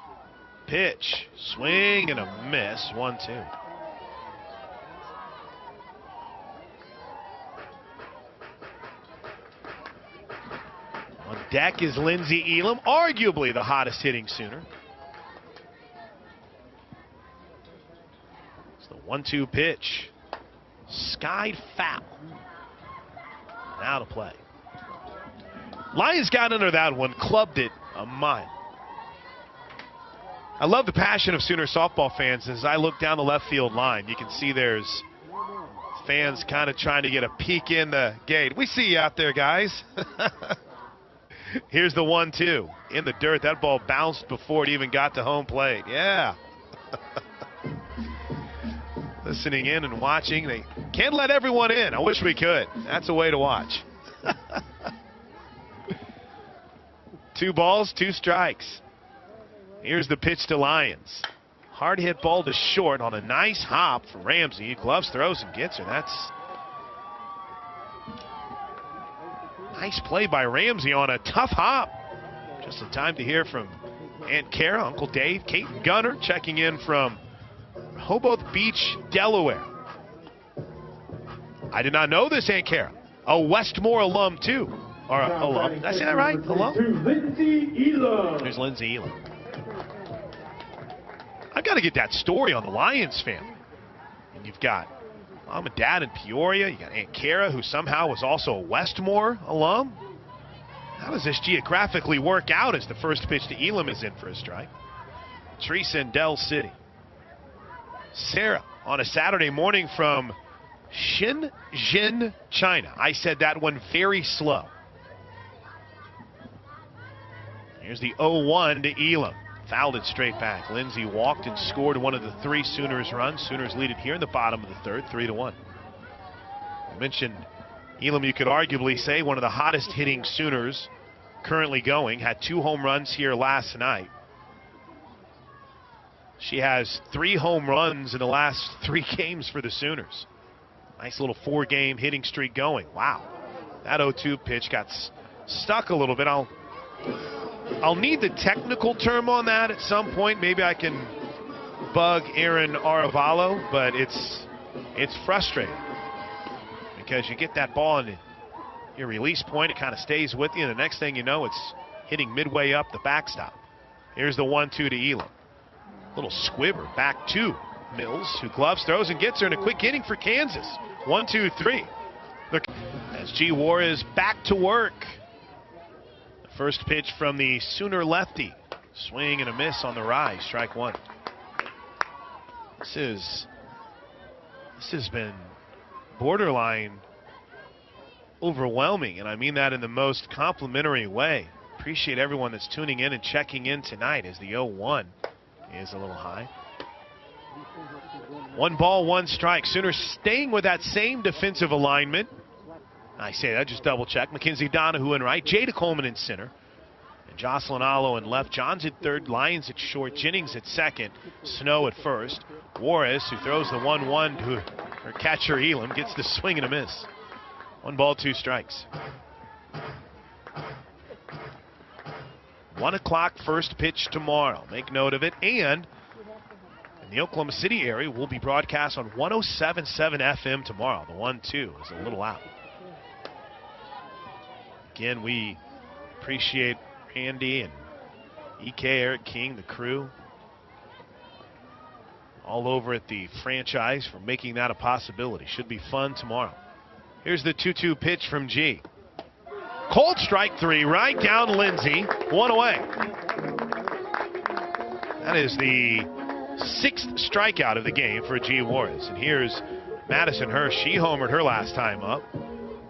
Pitch, swing and a miss, 1-2. On deck is Lindsey Elam, arguably the hottest hitting Sooner. It's the 1-2 pitch. Skied foul. Now to play. Lyons got under that one, clubbed it a mile. I love the passion of Sooner softball fans. As I look down the left field line, you can see there's fans kind of trying to get a peek in the gate. We see you out there, guys. Here's the 1-2 in the dirt. That ball bounced before it even got to home plate. Yeah. Listening in and watching. They can't let everyone in. I wish we could. That's a way to watch. 2 balls, 2 strikes. Here's the pitch to Lyons. Hard hit ball to short on a nice hop for Ramsey. Gloves, throws, and gets her. That's nice play by Ramsey on a tough hop. Just in time to hear from Aunt Kara, Uncle Dave, Kate and Gunner checking in from Hoboth Beach, Delaware. I did not know this, Aunt Kara. A Westmore alum, too. Or alum. Did I say that right? Alum? Lindsey Elam. There's Lindsey Elam. I've got to get that story on the Lyons family. And you've got Mom and Dad in Peoria. You got Aunt Kara, who somehow was also a Westmore alum. How does this geographically work out as the first pitch to Elam is in for a strike? Teresa in Del City. Sarah on a Saturday morning from Shenzhen, China. I said that one very slow. Here's the 0-1 to Elam. Fouled it straight back. Lindsay walked and scored one of the 3 Sooners runs. Sooners lead it here in the bottom of the third, 3-1. I mentioned Elam, you could arguably say one of the hottest hitting Sooners currently going. Had 2 home runs here last night. She has 3 home runs in the last 3 games for the Sooners. Nice little 4-game hitting streak going. Wow. That 0-2 pitch got stuck a little bit. I'll need the technical term on that at some point. Maybe I can bug Aaron Aravalo, but it's frustrating because you get that ball in your release point, it kind of stays with you, and the next thing you know, it's hitting midway up the backstop. Here's the 1-2 to Elam. Little squibber back to Mills, who gloves, throws, and gets her in a quick inning for Kansas. 1-2-3. As G. War is back to work. First pitch from the Sooner lefty. Swing and a miss on the rise. Strike 1. This has been borderline overwhelming, and I mean that in the most complimentary way. Appreciate everyone that's tuning in and checking in tonight as the 0-1 is a little high. 1 ball, 1 strike. Sooners staying with that same defensive alignment. I say that, just double check. Mackenzie Donahue in right, Jada Coleman in center, and Jocelyn Allo in left. Johns at third, Lyons at short, Jennings at second, Snow at first. Juarez, who throws the 1-1 to her catcher Elam, gets the swing and a miss. 1 ball, 2 strikes. 1 o'clock first pitch tomorrow. Make note of it. And in the Oklahoma City area, will be broadcast on 107.7 FM tomorrow. The 1-2 is a little out. Again, we appreciate Randy and EK, Eric King, the crew, all over at the franchise for making that a possibility. Should be fun tomorrow. Here's the 2-2 pitch from G. Cold strike 3, right down Lindsay. 1 away. That is the 6th strikeout of the game for G. Juarez. And here's Madison Hirsch. She homered her last time up.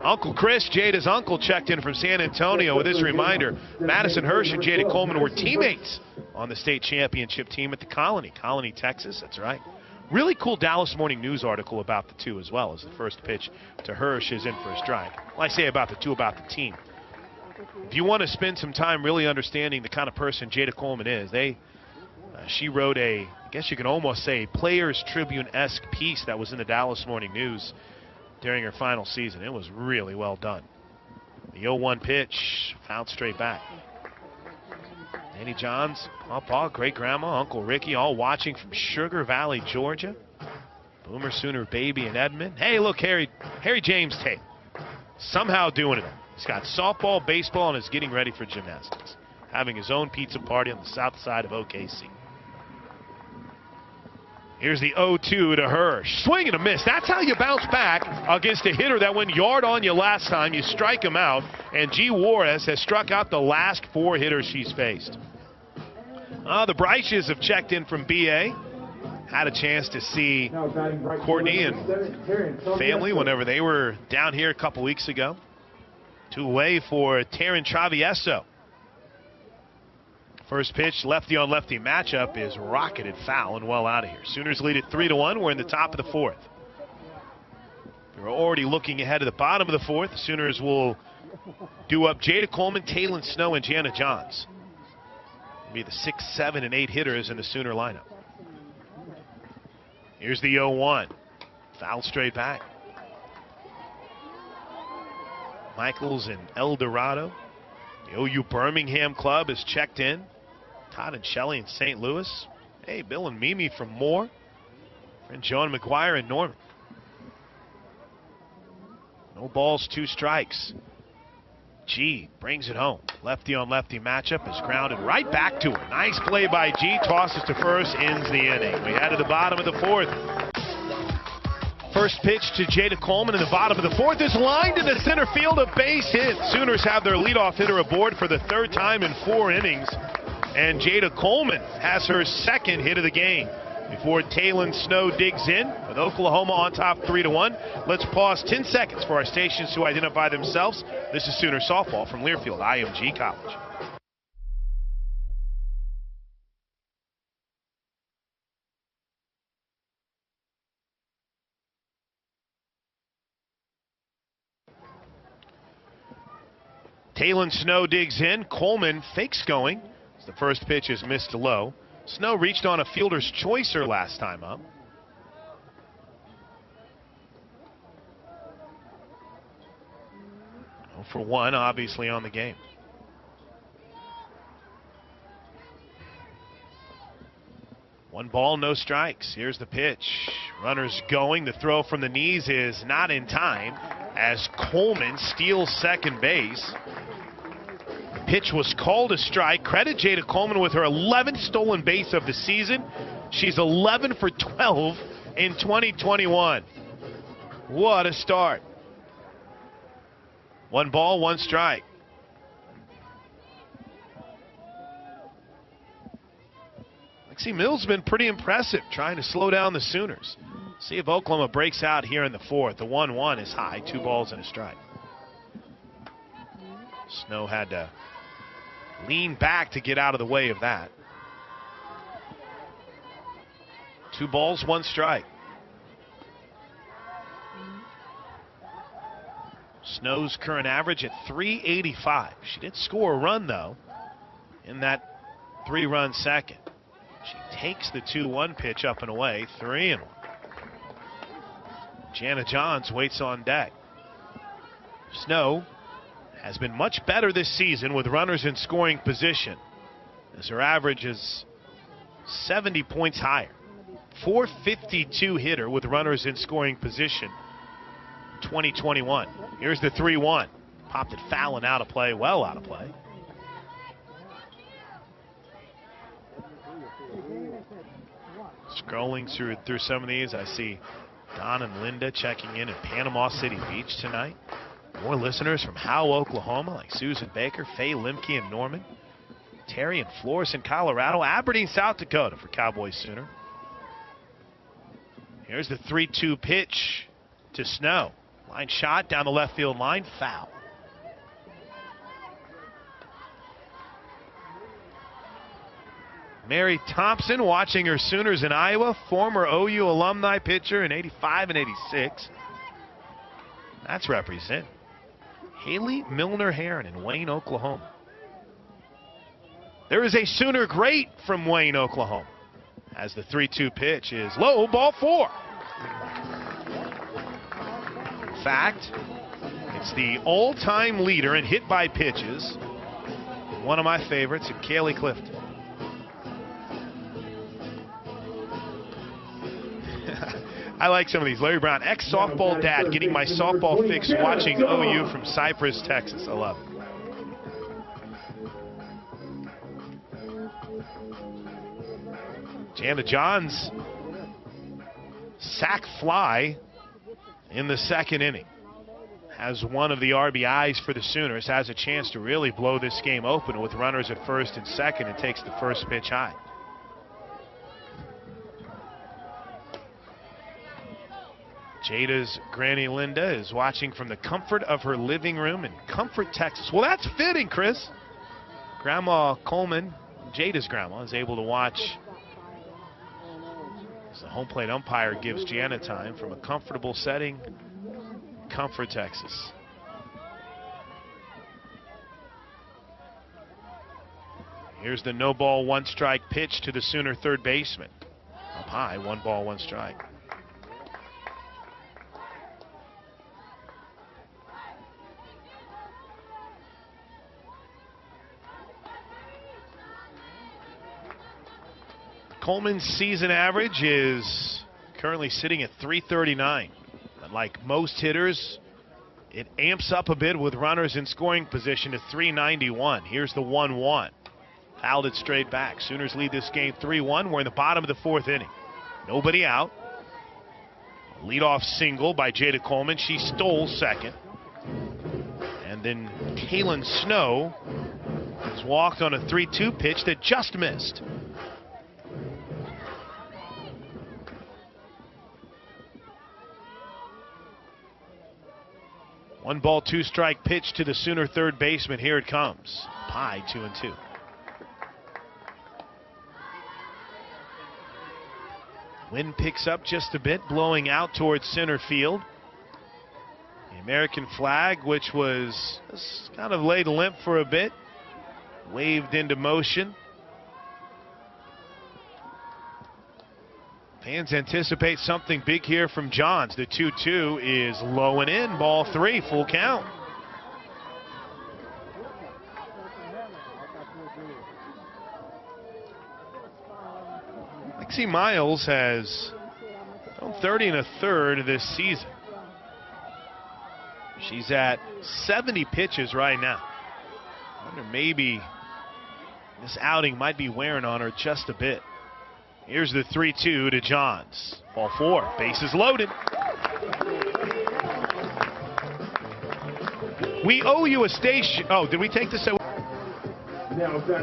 Uncle Chris, Jada's uncle, checked in from San Antonio with this reminder. Madison Hirsch and Jada Coleman were teammates on the state championship team at the Colony, Texas. That's right. Really cool Dallas Morning News article about the two as well, as the first pitch to Hirsch is in for a strike. Well, I say about the two, about the team. If you want to spend some time really understanding the kind of person Jada Coleman is, she wrote I guess you can almost say, a Players Tribune-esque piece that was in the Dallas Morning News during her final season. It was really well done. The 0-1 pitch, fouled straight back. Danny Johns, Papa, great-grandma, Uncle Ricky, all watching from Sugar Valley, Georgia. Boomer Sooner baby in Edmond. Hey, look, Harry James tape. Somehow doing it. He's got softball, baseball, and is getting ready for gymnastics. Having his own pizza party on the south side of OKC. Here's the 0-2 to Hirsch. Swing and a miss. That's how you bounce back against a hitter that went yard on you last time. You strike him out, and G. Juarez has struck out the last 4 hitters she's faced. The Bryces have checked in from BA. Had a chance to see Courtney and family whenever they were down here a couple weeks ago. 2 away for Taryn Travieso. First pitch, lefty on lefty matchup is rocketed foul and well out of here. Sooners lead it 3-1. We're in the top of the 4th. We're already looking ahead of the bottom of the 4th. The Sooners will do up Jada Coleman, Taylon Snow, and Jana Johns. It'll be the 6, 7, and 8 hitters in the Sooner lineup. Here's the 0-1. Foul straight back. Michaels in El Dorado. The OU Birmingham club is checked in. Todd and Shelley in St. Louis. Hey, Bill and Mimi from Moore. And John McGuire in Norman. No balls, 2 strikes. G brings it home. Lefty on lefty matchup is grounded right back to her. Nice play by G. Tosses to first, ends the inning. We head to the bottom of the 4th. First pitch to Jada Coleman in the bottom of the 4th is lined into center field, a base hit. Sooners have their leadoff hitter aboard for the 3rd time in 4 innings. And Jada Coleman has her second hit of the game before Taylon Snow digs in with Oklahoma on top 3-1. Let's pause 10 seconds for our stations to identify themselves. This is Sooner Softball from Learfield IMG College. Taylon Snow digs in. Coleman fakes going. The first pitch is missed low. Snow reached on a fielder's choicer last time up. For 1, obviously, on the game. One ball, no strikes. Here's the pitch. Runners going. The throw from the knees is not in time as Coleman steals second base. The pitch was called a strike. Credit Jada Coleman with her 11th stolen base of the season. She's 11 for 12 in 2021. What a start. One ball, one strike. Lexi Mills has been pretty impressive trying to slow down the Sooners. See if Oklahoma breaks out here in the 4th. The 1-1 is high, 2 balls and a strike. Snow had to lean back to get out of the way of that. 2 balls, 1 strike. Snow's current average at .385. She did score a run, though, in that 3-run second. She takes the 2-1 pitch up and away, 3-1. Jana Johns waits on deck. Snow has been much better this season with runners in scoring position, as her average is 70 points higher. .452 hitter with runners in scoring position 2021. Here's the 3-1. Popped it foul and out of play, well out of play. Scrolling through some of these, I see Don and Linda checking in Panama City Beach tonight. More listeners from Howe, Oklahoma, like Susan Baker, Faye Limke in Norman. Terry and Flores in Colorado. Aberdeen, South Dakota for Cowboys Sooner. Here's the 3-2 pitch to Snow. Line shot down the left field line, foul. Mary Thompson watching her Sooners in Iowa, former OU alumni pitcher in '85 and '86. That's represent. Haley Milner Heron in Wayne, Oklahoma. There is a Sooner great from Wayne, Oklahoma, as the 3-2 pitch is low, ball 4. In fact, it's the all-time leader in hit by pitches. One of my favorites, and Kaylee Clifton. I like some of these. Larry Brown, ex-softball dad, getting my softball fix watching OU from Cypress, Texas. I love it. Jana Johns sac fly in the second inning. Has one of the RBIs for the Sooners. Has a chance to really blow this game open with runners at first and second, and takes the first pitch high. Jada's Granny Linda is watching from the comfort of her living room in Comfort, Texas. Well, that's fitting, Chris. Grandma Coleman, Jada's grandma, is able to watch as the home plate umpire gives Jana time from a comfortable setting, Comfort, Texas. Here's the no ball, 1 strike pitch to the Sooner third baseman. Up high, 1 ball, 1 strike. Coleman's season average is currently sitting at .339. But like most hitters, it amps up a bit with runners in scoring position to .391. Here's the 1-1. Fouled it straight back. Sooners lead this game 3-1. We're in the bottom of the 4th inning. Nobody out. Leadoff single by Jada Coleman. She stole second. And then Taylon Snow He's walked on a 3-2 pitch that just missed. One ball, two strike pitch to the Sooner third baseman. Here it comes. Pye 2-2. Wind picks up just a bit, blowing out towards center field. The American flag, which was kind of laid limp for a bit, waved into motion. Fans anticipate something big here from Johns. The 2-2 is low and in. Ball 3, full count. Lexi Miles has 30 1/3 this season. She's at 70 pitches right now. I wonder maybe this outing might be wearing on her just a bit. Here's the 3-2 to Johns. Ball 4, bases loaded. We owe you a station. Oh, did we take this away?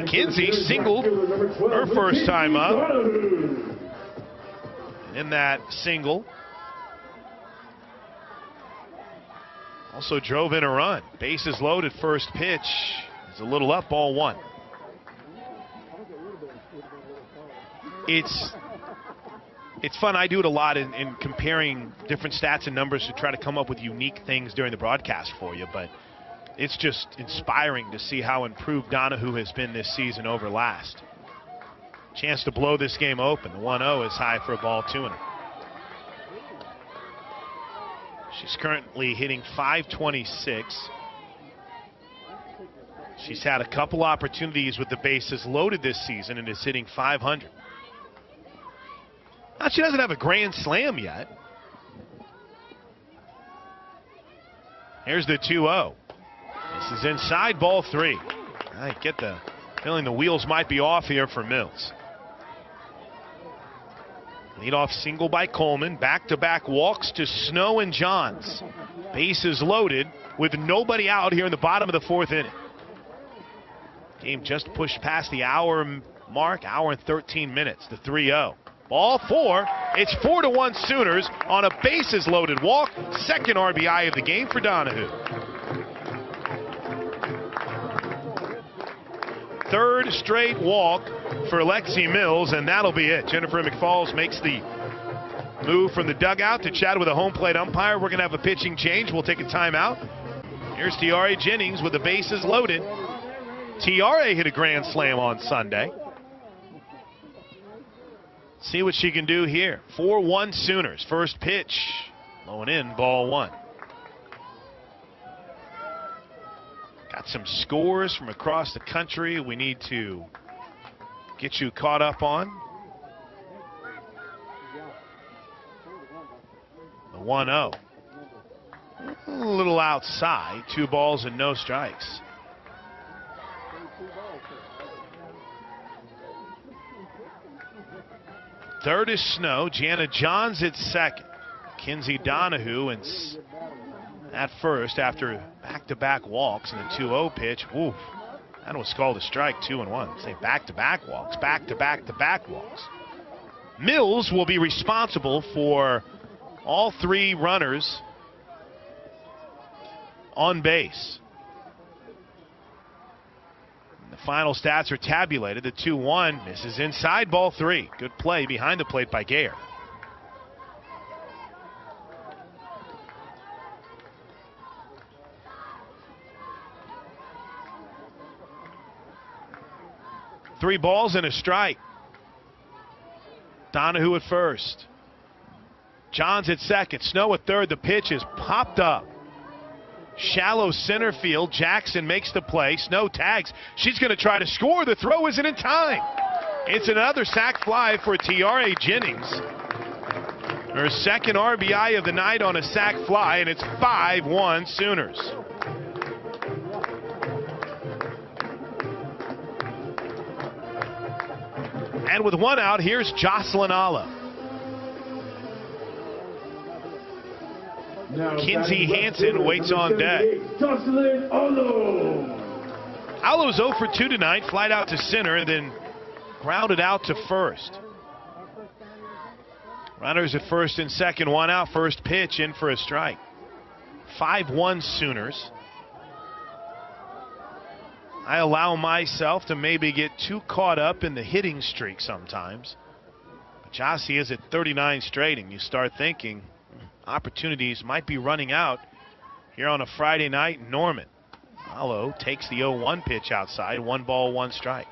Kinsey singled her first time up. And in that single, also drove in a run. Bases loaded, first pitch is a little up, ball 1. It's fun. I do it a lot in comparing different stats and numbers to try to come up with unique things during the broadcast for you, but it's just inspiring to see how improved Donahue has been this season over last. Chance to blow this game open. The 1-0 is high for a ball 2. She's currently hitting .526. She's had a couple opportunities with the bases loaded this season and is hitting .500. Now, she doesn't have a grand slam yet. Here's the 2-0. This is inside, ball 3. I get the feeling the wheels might be off here for Mills. Leadoff single by Coleman. Back-to-back walks to Snow and Johns. Bases loaded with nobody out here in the bottom of the 4th inning. Game just pushed past the hour mark, hour and 13 minutes, the 3-0. Ball 4. It's 4-1 Sooners on a bases loaded walk. Second RBI of the game for Donahue. Third straight walk for Lexi Mills, and that'll be it. Jennifer McFalls makes the move from the dugout to chat with a home plate umpire. We're going to have a pitching change. We'll take a timeout. Here's Tiare Jennings with the bases loaded. Tiare hit a grand slam on Sunday. See what she can do here. 4-1 Sooners. First pitch. Low and in, ball 1. Got some scores from across the country we need to get you caught up on. The 1-0. A little outside. 2 balls and no strikes. Third is Snow. Jana Johns at second. Kinsey Donahue at first after back-to-back walks and the 2-0 pitch. Oof, that was called a strike. 2-1. Say back-to-back walks. Back-to-back-to-back walks. Mills will be responsible for all 3 runners on base. The final stats are tabulated. The 2-1 misses inside, ball 3. Good play behind the plate by Gayer. Three balls and a strike. Donahue at first. Johns at second. Snow at third. The pitch is popped up. Shallow center field. Jackson makes the play. Snow tags. She's going to try to score. The throw isn't in time. It's another sac fly for Tiare Jennings. Her second RBI of the night on a sac fly, and it's 5-1 Sooners. And with 1 out, here's Jocelyn Alla. Kinsey Hansen waits on deck. Alo's 0 for 2 tonight. Flied out to center and then grounded out to first. Runners at first and second, one out. First pitch in for a strike. 5-1 Sooners. I allow myself to maybe get too caught up in the hitting streak sometimes. But Jossie is at 39 straight, and you start thinking opportunities might be running out here on a Friday night in Norman. Alo takes the 0-1 pitch outside. 1 ball, 1 strike.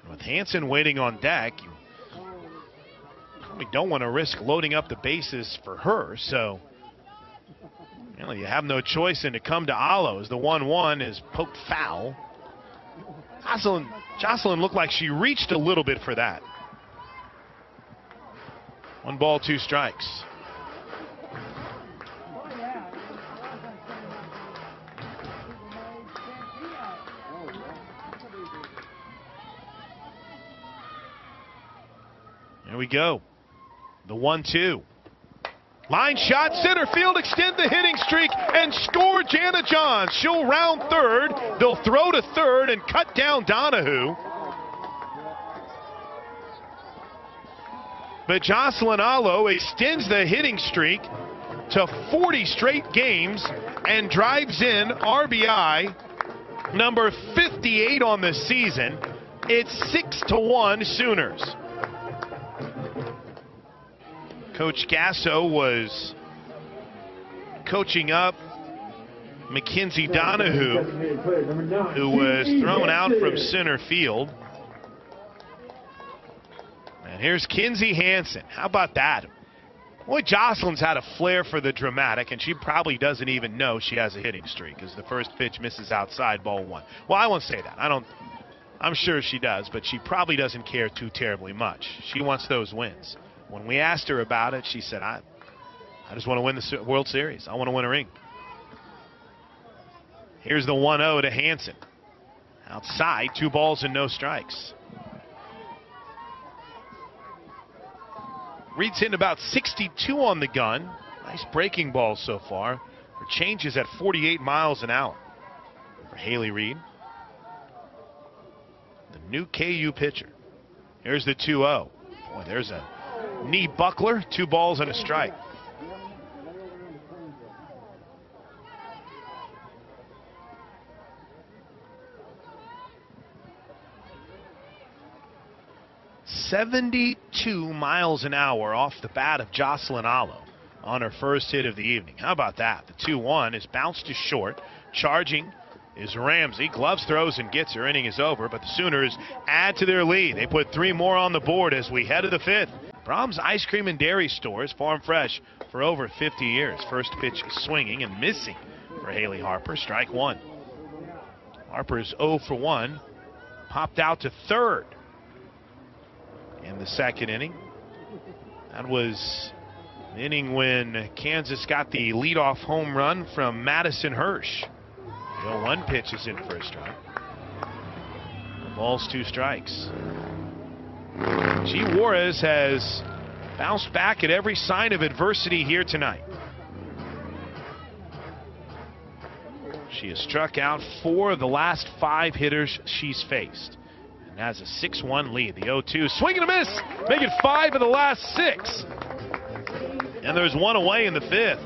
With Hansen waiting on deck, you probably don't want to risk loading up the bases for her, so you have no choice than to come to Alo as the 1-1 is poked foul. Jocelyn looked like she reached a little bit for that. 1 ball, 2 strikes. There we go. The 1-2. Line shot, center field, extend the hitting streak, and score Jana Johns. She'll round third. They'll throw to third and cut down Donahue. But Jocelyn Alo extends the hitting streak to 40 straight games and drives in RBI number 58 on the season. It's 6-1 Sooners. Coach Gasso was coaching up Mackenzie Donahue, who was thrown out from center field. And here's Kinsey Hansen. How about that? Boy, Jocelyn's had a flair for the dramatic, and she probably doesn't even know she has a hitting streak as the first pitch misses outside, ball 1. Well, I won't say that. I'm sure she does, but she probably doesn't care too terribly much. She wants those wins. When we asked her about it, she said, I just want to win the World Series. I want to win a ring. Here's the 1-0 to Hansen. Outside, 2 balls and no strikes. Reed's hitting about 62 on the gun. Nice breaking ball so far. Her change is at 48 miles an hour for Haley Reed, the new KU pitcher. Here's the 2-0. Boy, there's a knee buckler, 2 balls and a strike. .72 miles an hour off the bat of Jocelyn Alo on her first hit of the evening. How about that? The 2-1 is bounced to short. Charging is Ramsey. Gloves throws and gets her. Inning is over, but the Sooners add to their lead. They put 3 more on the board as we head to the 5th. Brahms Ice Cream and Dairy Stores, farm fresh for over 50 years. First pitch swinging and missing for Haley Harper. Strike 1. Harper's 0 for 1. Popped out to third in the second inning. That was the inning when Kansas got the leadoff home run from Madison Hirsch. The 0-1 pitch is in for a strike. Balls, 2 strikes. G. Juarez has bounced back at every sign of adversity here tonight. She has struck out 4 of the last 5 hitters she's faced and has a 6-1 lead. The 0-2 swing and a miss, make it 5 of the last 6. And there's 1 away in the 5th.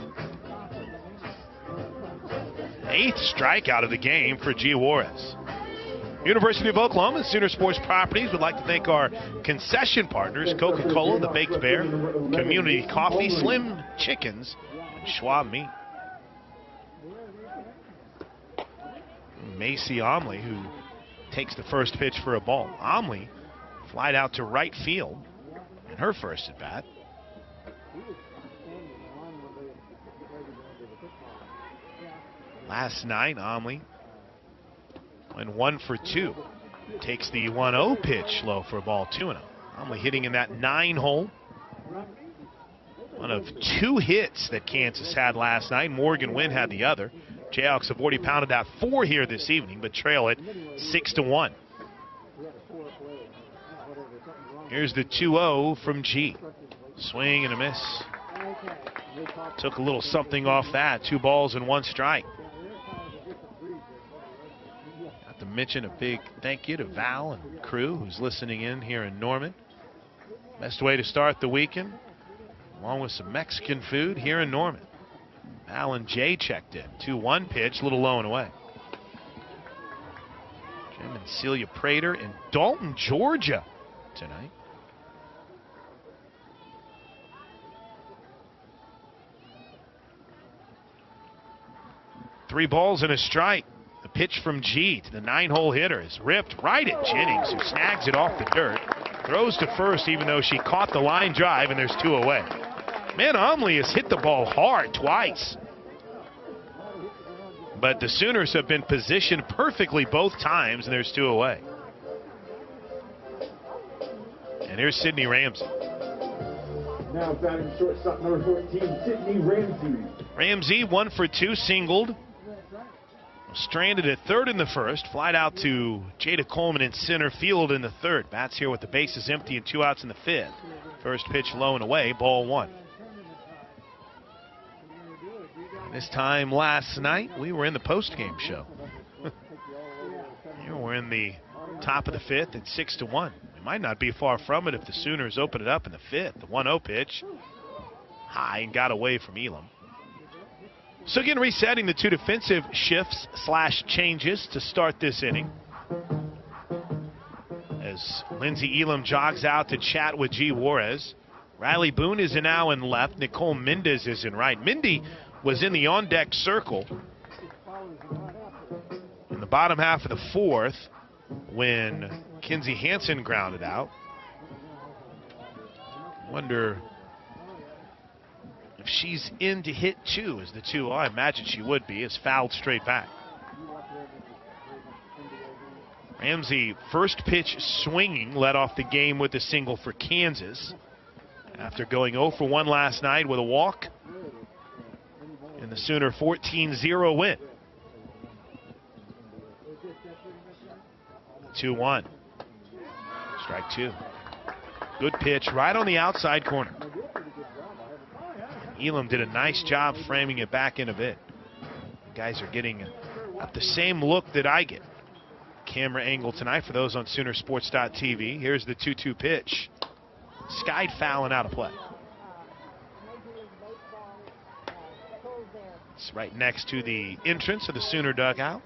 8th strikeout of the game for G. Juarez. University of Oklahoma and Sooner Sports Properties would like to thank our concession partners, Coca-Cola, the Baked Bear, Community Coffee, Slim Chickens, and Schwab Meat. Macy Omley, who takes the first pitch for a ball. Omley flied out to right field in her first at bat. Last night, Omley went 1 for 2. Takes the 1-0 pitch low for a ball, 2-0. Omley hitting in that 9 hole. One of 2 hits that Kansas had last night. Morgan Wynn had the other. Jayhawks have already pounded out 4 here this evening, but trail it 6-1. Here's the 2-0 from G. Swing and a miss. Took a little something off that. 2 balls and 1 strike. Got to mention a big thank you to Val and crew who's listening in here in Norman. Best way to start the weekend, along with some Mexican food here in Norman. Val and Jay checked in. 2-1 pitch, a little low and away. Jim and Celia Prater in Dalton, Georgia tonight. Three balls and a strike. The pitch from G to the 9-hole hitter is ripped right at Jennings, who snags it off the dirt. Throws to first even though she caught the line drive, and there's 2 away. Man, Umley has hit the ball hard twice. But the Sooners have been positioned perfectly both times, and there's 2 away. And here's Sidney Ramsey. Now batting shortstop number 14, Sidney Ramsey. Ramsey 1 for 2, singled. Stranded at third in the first. Flied out to Jada Coleman in center field in the third. Bats here with the bases empty and 2 outs in the fifth. First pitch low and away, ball 1. This time last night, we were in the post-game show. We're in the top of the fifth at 6-1. We might not be far from it if the Sooners open it up in the fifth. The 1-0 pitch, high and got away from Elam. So again, resetting the 2 defensive shifts / changes to start this inning. As Lindsey Elam jogs out to chat with G. Juarez. Riley Boone is now in left. Nicole Mendez is in right. Mindy was in the on-deck circle in the bottom half of the fourth when Kinsey Hansen grounded out. Wonder if she's in to hit 2 as the 2. I imagine she would be, is fouled straight back. Ramsey, first pitch swinging, led off the game with a single for Kansas after going 0 for 1 last night with a walk in the Sooner 14-0 win. 2-1. Strike 2. Good pitch right on the outside corner. Elam did a nice job framing it back in a bit. You guys are getting the same look that I get. Camera angle tonight for those on Soonersports.tv. Here's the 2-2 pitch. Skied foul and out of play. It's right next to the entrance of the Sooner dugout.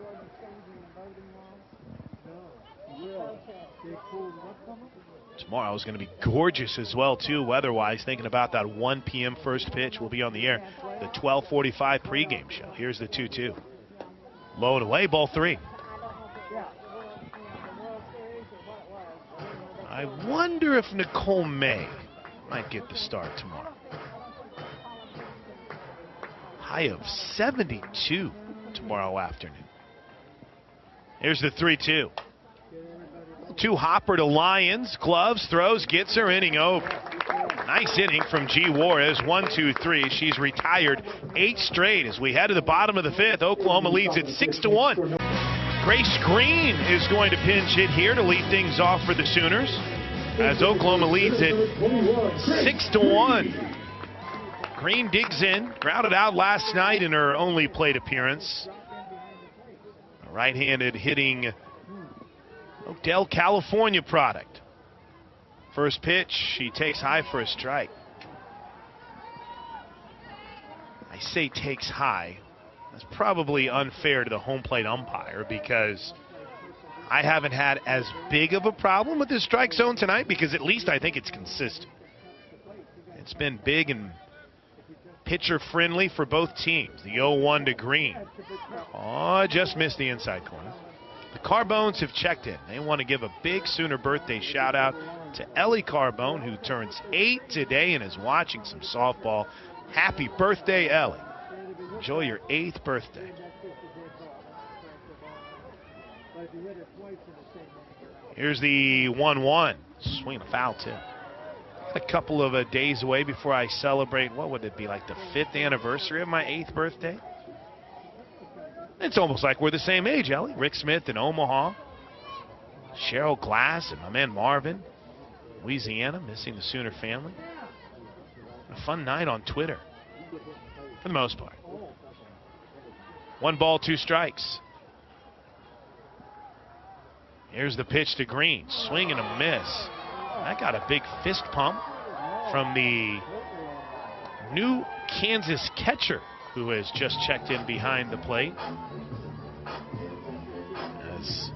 Tomorrow is going to be gorgeous as well, too, weather-wise. Thinking about that 1 p.m. first pitch. We'll be on the air. The 12:45 pregame show. Here's the 2-2. Low and away, ball 3. I wonder if Nicole May might get the start tomorrow. High of 72 tomorrow afternoon. Here's the 3-2. 2 hopper to Lyons. Gloves, throws, gets her, inning over. Nice inning from G. Juarez. 1-2-3. She's retired 8 straight as we head to the bottom of the fifth. Oklahoma leads it 6-1. Grace Green is going to pinch hit here to lead things off for the Sooners as Oklahoma leads it 6-1. Green digs in, grounded out last night in her only plate appearance. A right-handed hitting Oakdale, California product. First pitch, she takes high for a strike. I say takes high. That's probably unfair to the home plate umpire because I haven't had as big of a problem with the strike zone tonight because at least I think it's consistent. It's been big and pitcher friendly for both teams. The 0-1 to Green. Oh, just missed the inside corner. The Carbones have checked in. They want to give a big Sooner birthday shout out to Ellie Carbone, who turns 8 today and is watching some softball. Happy birthday, Ellie. Enjoy your 8th birthday. Here's the 1-1. Swing a foul tip. A couple of days away before I celebrate, what would it be, like the 5th anniversary of my 8th birthday? It's almost like we're the same age, Ellie. Rick Smith in Omaha. Cheryl Glass and my man Marvin. Louisiana, missing the Sooner family. A fun night on Twitter. for the most part. 1 ball, 2 strikes. Here's the pitch to Green. Swing and a miss. That got a big fist pump from the new Kansas catcher who has just checked in behind the plate. As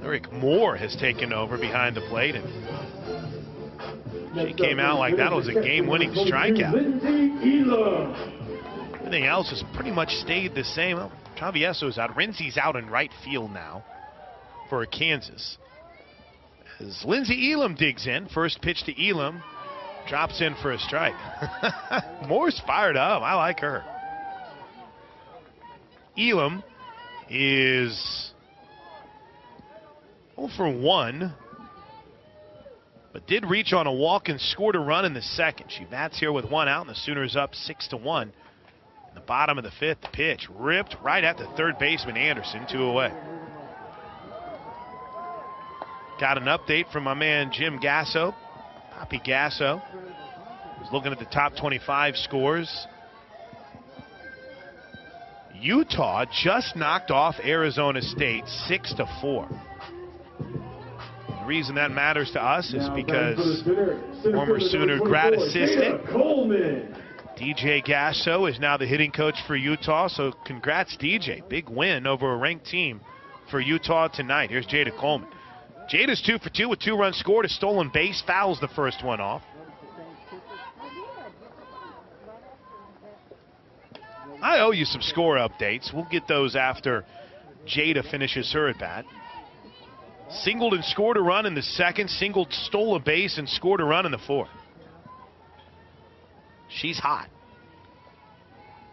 Eric Moore has taken over behind the plate, and she came out like that was a game-winning strikeout. Everything else has pretty much stayed the same. Well, Travieso's out. Renzi's out in right field now for Kansas. As Lindsey Elam digs in, first pitch to Elam, drops in for a strike. Moore's fired up. I like her. Elam is 0 for 1, but did reach on a walk and scored a run in the second. She bats here with 1 out, and the Sooners up 6-1. In the bottom of the 5th, the pitch ripped right at the third baseman Anderson, 2 away. Got an update from my man Jim Gasso. Poppy Gasso was looking at the top 25 scores. Utah just knocked off Arizona State 6-4. The reason that matters to us is because former Sooner grad assistant DJ Gasso is now the hitting coach for Utah. So congrats, DJ. Big win over a ranked team for Utah tonight. Here's Jada Coleman. Jada's 2 for 2 with 2 runs scored. A stolen base, fouls the first one off. I owe you some score updates. We'll get those after Jada finishes her at bat. Singled and scored a run in the second. Singled, stole a base, and scored a run in the 4th. She's hot.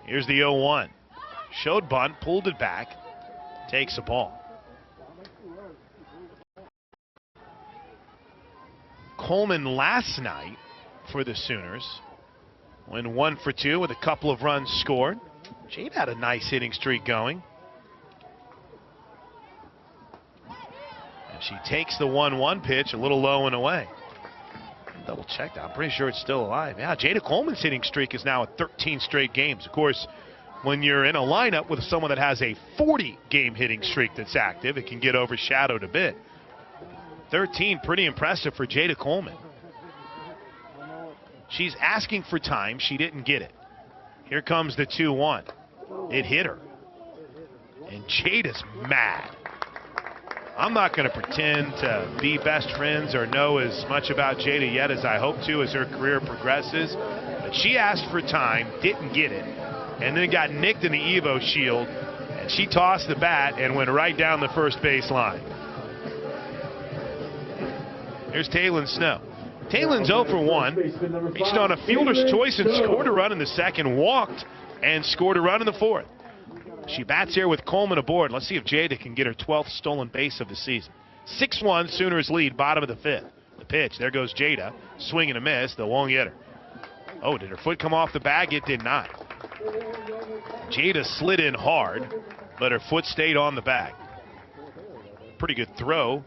Here's the 0-1. Showed bunt, pulled it back, takes a ball. Coleman last night for the Sooners went 1 for 2 with a couple of runs scored. Jade had a nice hitting streak going. And she takes the 1-1 pitch a little low and away. Double check that. I'm pretty sure it's still alive. Yeah, Jada Coleman's hitting streak is now at 13 straight games. Of course, when you're in a lineup with someone that has a 40-game hitting streak that's active, it can get overshadowed a bit. 13, pretty impressive for Jada Coleman. She's asking for time. She didn't get it. Here comes the 2-1. It hit her. And Jada's mad. I'm not going to pretend to be best friends or know as much about Jada yet as I hope to as her career progresses. But she asked for time, didn't get it, and then got nicked in the Evo Shield. And she tossed the bat and went right down the first base line. Here's Taylon Snow. Taylon's 0 for 1. Reached on a fielder's choice and scored a run in the second. Walked and scored a run in the 4th. She bats here with Coleman aboard. Let's see if Jada can get her 12th stolen base of the season. 6-1, Sooners lead, bottom of the 5th. The pitch, there goes Jada. Swing and a miss, the long hitter. Oh, did her foot come off the bag? It did not. Jada slid in hard, but her foot stayed on the bag. Pretty good throw,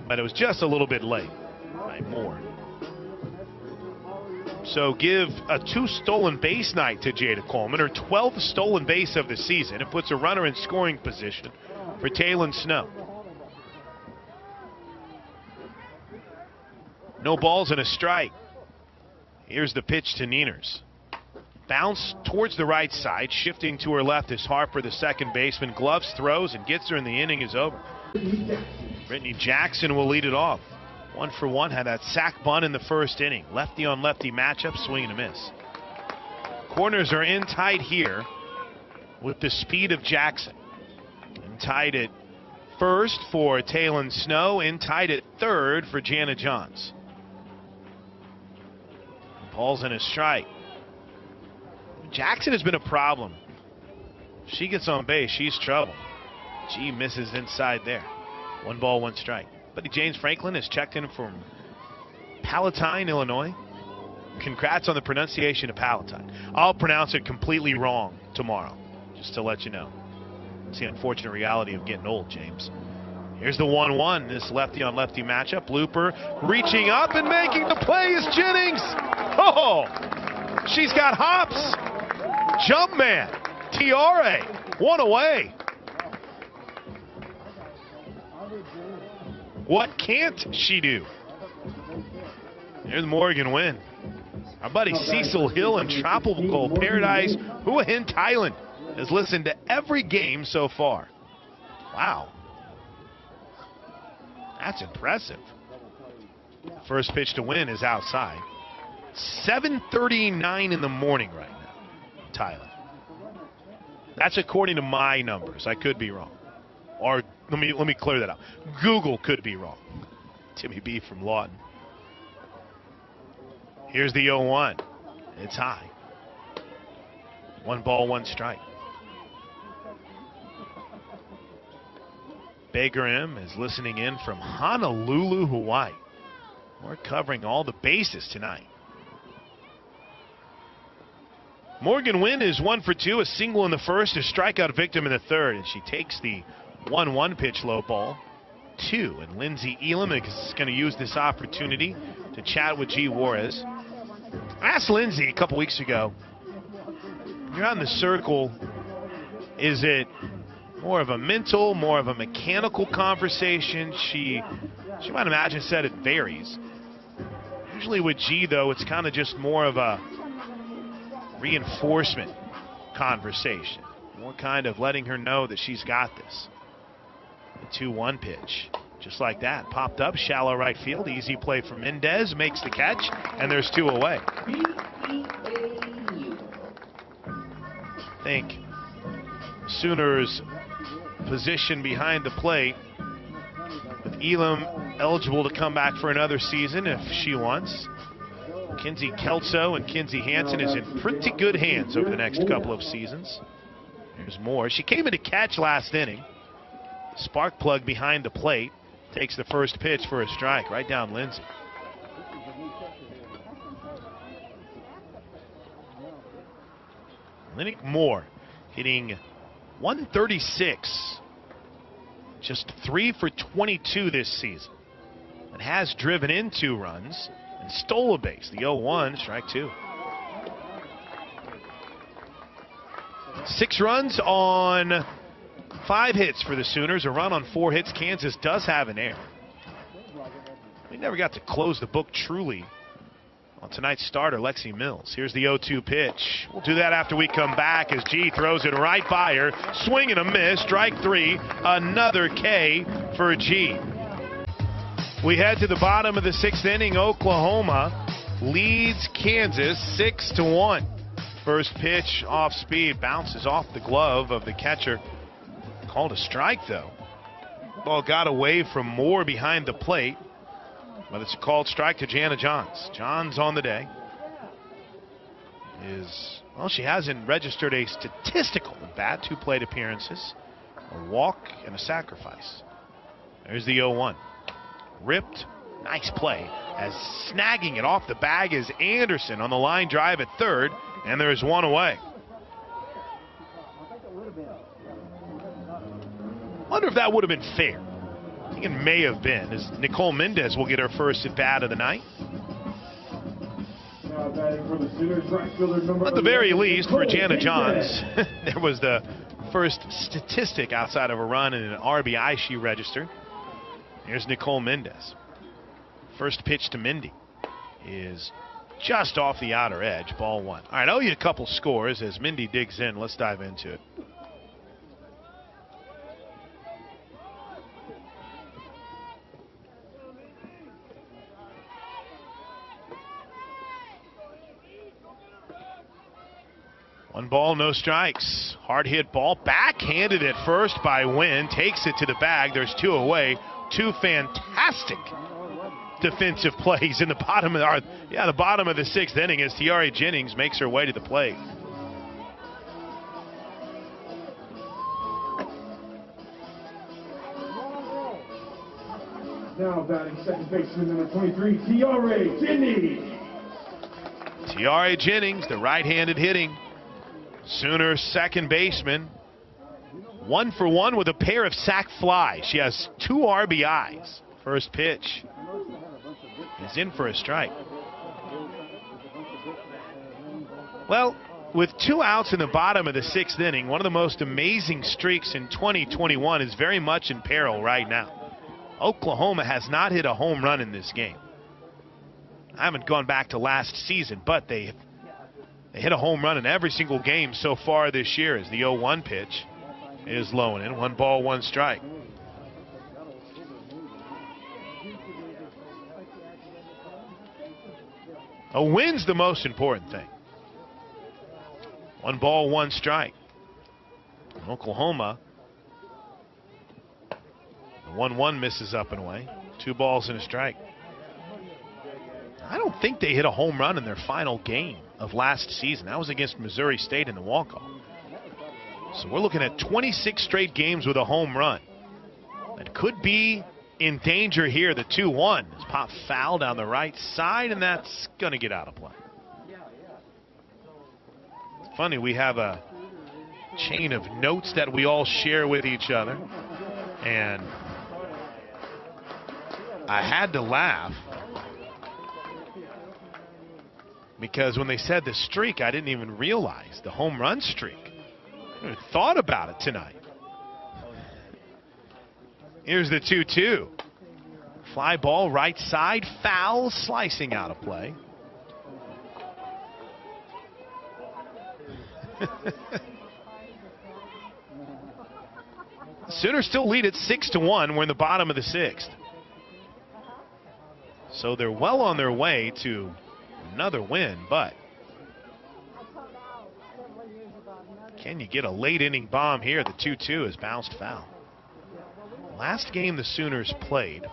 but it was just a little bit late by Moore. So give a 2 stolen base night to Jada Coleman, her 12th stolen base of the season. It puts a runner in scoring position for Taylon Snow. No balls and a strike. Here's the pitch to Nieners. Bounce towards the right side, shifting to her left is Harper, the second baseman. Gloves, throws, and gets her, and the inning is over. Brittany Jackson will lead it off. 1 for 1, had that sac bunt in the first inning. Lefty on lefty matchup, swing and a miss. Corners are in tight here with the speed of Jackson. In tight at first for Taylon Snow, in tight at third for Jana Johns. Ball's in a strike. Jackson has been a problem. If she gets on base, she's trouble. She misses inside there. 1 ball, 1 strike. Buddy James Franklin has checked in from Palatine, Illinois. Congrats on the pronunciation of Palatine. I'll pronounce it completely wrong tomorrow, just to let you know. It's the unfortunate reality of getting old, James. Here's the 1-1, this lefty on lefty matchup. Looper reaching up and making the play is Jennings. Oh, She's got hops. Jump man. Tiare. One away. What can't she do? Here's Morgan Wynn. Our buddy Cecil Hill in Tropical Paradise, Hua Hin, Thailand, has listened to every game so far. Wow. That's impressive. First pitch to Win is outside. 7:39 in the morning right now, Thailand. That's according to my numbers. I could be wrong. Or let me clear that up. Google could be wrong. Timmy B from Lawton. Here's the 0-1. It's high. 1 ball, 1 strike. Baker M is listening in from Honolulu, Hawaii. We're covering all the bases tonight. Morgan Wynn is 1 for 2, a single in the first, a strikeout victim in the third, and she takes the 1-1 pitch low ball. 2, and Lindsay Elam is going to use this opportunity to chat with G. Juarez. I asked Lindsay a couple weeks ago, you're out in the circle, is it more of a mental, more of a mechanical conversation? She might imagine said it varies. Usually with G, though, it's kind of just more of a reinforcement conversation. More kind of letting her know that she's got this. The 2-1 pitch. Just like that. Popped up, shallow right field. Easy play for Mendez. Makes the catch, and there's 2 away. I think Sooners' position behind the plate, with Elam eligible to come back for another season if she wants. Kinsey Kelso and Kinsey Hansen is in pretty good hands over the next couple of seasons. There's more. She came in to catch last inning. Spark plug behind the plate. Takes the first pitch for a strike right down Lindsay. Linnick Moore hitting 136. Just 3 for 22 this season. And has driven in 2 runs and stole a base. The 0-1, strike 2. 6 runs on 5 hits for the Sooners, a run on 4 hits. Kansas does have an error. We never got to close the book truly on tonight's starter, Lexi Mills. Here's the 0-2 pitch. We'll do that after we come back as G throws it right by her. Swing and a miss, strike 3, another K for G. We head to the bottom of the 6th inning. Oklahoma leads Kansas 6-1. First pitch off speed, bounces off the glove of the catcher. Called a strike, though. Ball got away from Moore behind the plate, but it's a called strike to Jana Johns. Johns on the day well, she hasn't registered a statistical bad 2 plate appearances, a walk, and a sacrifice. There's the 0-1. Ripped, nice play, as snagging it off the bag is Anderson on the line drive at third, and there's 1 away. Wonder if that would have been fair. I think it may have been, as Nicole Mendez will get her first at bat of the night. At the very least, for Jana Johns, there was the first statistic outside of a run and an RBI she registered. Here's Nicole Mendez. First pitch to Mindy is just off the outer edge, ball 1. All right, I owe you a couple scores as Mindy digs in. Let's dive into it. One ball, no strikes. Hard hit ball, backhanded at first by Wynn. Takes it to the bag. There's 2 away. 2 fantastic defensive plays in the bottom of the bottom of the 6th inning as Tiare Jennings makes her way to the plate. Now batting second baseman number 23, Tiare Jennings. Tiare Jennings, the right-handed hitting Sooners second baseman. 1 for 1 with a pair of sac flies. She has 2 RBIs. First pitch is in for a strike. Well, with 2 outs in the bottom of the 6th inning, one of the most amazing streaks in 2021 is very much in peril right now. Oklahoma has not hit a home run in this game. I haven't gone back to last season, but they hit a home run in every single game so far this year as the 0-1 pitch is low and in. 1 ball, 1 strike. A win's the most important thing. 1 ball, 1 strike. Oklahoma, the 1-1 misses up and away. 2 balls and a strike. I don't think they hit a home run in their final game of last season. That was against Missouri State in the walk-off. So we're looking at 26 straight games with a home run. That could be in danger here. The 2-1 is popped foul down the right side, and that's going to get out of play. Funny, we have a chain of notes that we all share with each other, and I had to laugh because when they said the streak, I didn't even realize the home run streak. I never thought about it tonight. Here's the 2-2. Fly ball right side, foul, slicing out of play. Sooners still lead at 6-1. We're in the bottom of the 6th. So they're well on their way to another win, but can you get a late inning bomb here? The 2-2 is bounced foul. Last game the Sooners played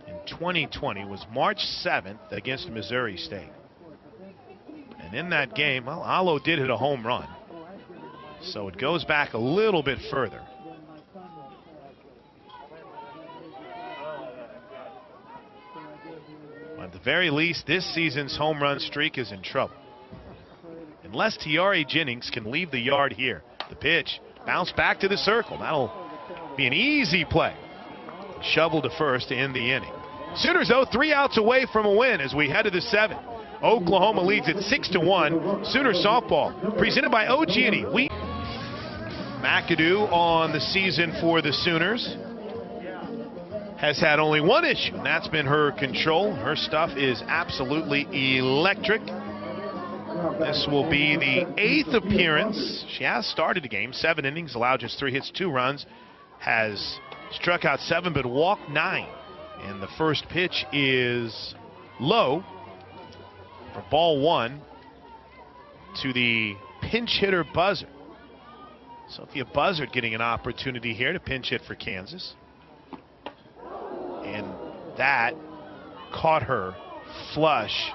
in 2020 was March 7th against Missouri State. And in that game, well, Alo did hit a home run. So it goes back a little bit further. At the very least, this season's home run streak is in trouble. Unless Tiare Jennings can leave the yard here. The pitch, bounce back to the circle. That'll be an easy play. Shovel to first to end the inning. Sooners, though, 3 outs away from a win as we head to the 7th. Oklahoma leads at 6-1. Sooner softball presented by OG&E. McAdoo on the season for the Sooners has had only one issue, and that's been her control. Her stuff is absolutely electric. This will be the 8th appearance. She has started the game, 7 innings, allowed just 3 hits, 2 runs, has struck out 7 but walked 9. And the first pitch is low for ball 1 to the pinch hitter Buzzard. Sophia Buzzard getting an opportunity here to pinch hit for Kansas. And that caught her flush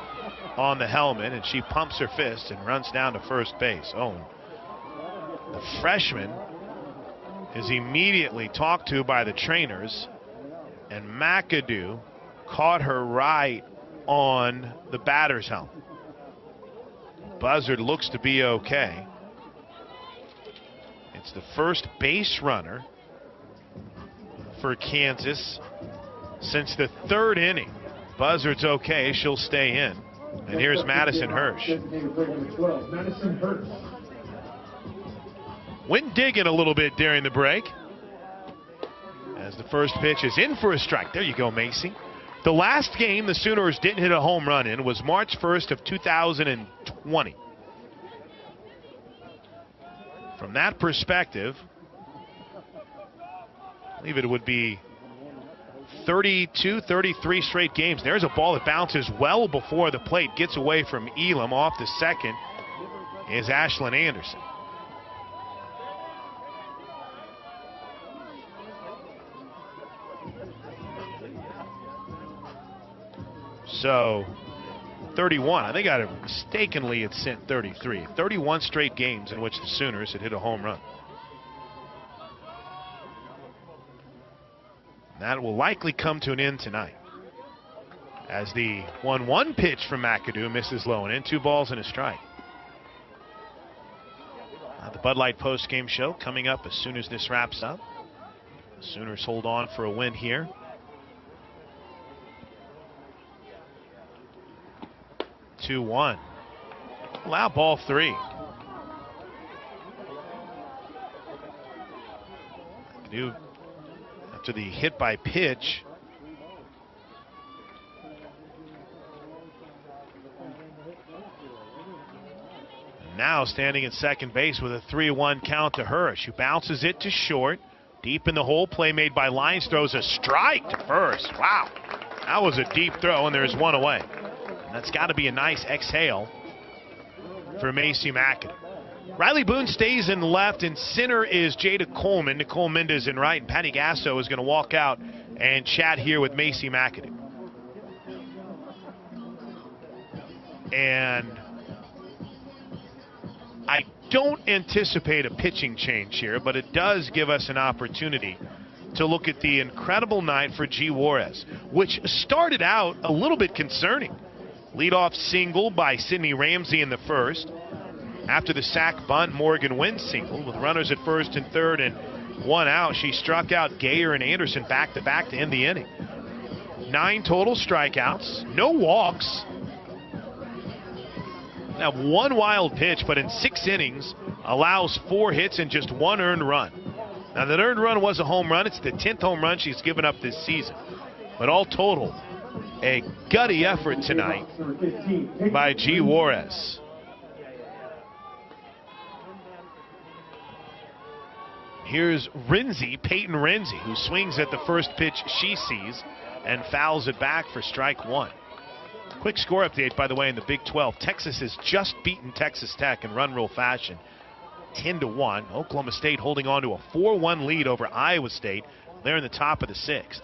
on the helmet, and she pumps her fist and runs down to first base. Oh, the freshman is immediately talked to by the trainers, and McAdoo caught her right on the batter's helmet. Buzzard looks to be okay. It's the first base runner for Kansas since the 3rd inning. Buzzard's okay. She'll stay in. And here's Madison Hirsch. Went digging a little bit during the break as the first pitch is in for a strike. There you go, Macy. The last game the Sooners didn't hit a home run in was March 1st of 2020. From that perspective, I believe it would be 32, 33 straight games. There's a ball that bounces well before the plate, gets away from Elam. Off the second is Ashlyn Anderson. So 31. I think I mistakenly had sent 33. 31 straight games in which the Sooners had hit a home run. That will likely come to an end tonight as the 1-1 pitch from McAdoo misses low and in. 2 balls and a strike. The Bud Light postgame show coming up as soon as this wraps up. The Sooners hold on for a win here. Allow ball 3. After the hit by pitch. Now standing at second base with a 3-1 count to Hirsch, who bounces it to short. Deep in the hole, play made by Lyons, throws a strike to first. Wow, that was a deep throw, and there's one away. And that's got to be a nice exhale for Macy McAdoo. Riley Boone stays in left, and center is Jada Coleman. Nicole Mendez in right, and Patty Gasso is going to walk out and chat here with Macy McAdoo. And I don't anticipate a pitching change here, but it does give us an opportunity to look at the incredible night for G. Juarez, which started out a little bit concerning. Leadoff single by Sydney Ramsey in the first. After the sac bunt, Morgan Wynn single with runners at first and third and 1 out. She struck out Gayer and Anderson back-to-back to end the inning. 9 total strikeouts, no walks. Now 1 wild pitch, but in 6 innings allows 4 hits and just 1 earned run. Now that earned run was a home run. It's the 10th home run she's given up this season. But all total, a gutty effort tonight by G. Juarez. Here's Renzi, Peyton Renzi, who swings at the first pitch she sees and fouls it back for strike 1. Quick score update, by the way, in the Big 12. Texas has just beaten Texas Tech in run rule fashion, 10-1. Oklahoma State holding on to a 4-1 lead over Iowa State. They're in the top of the 6th.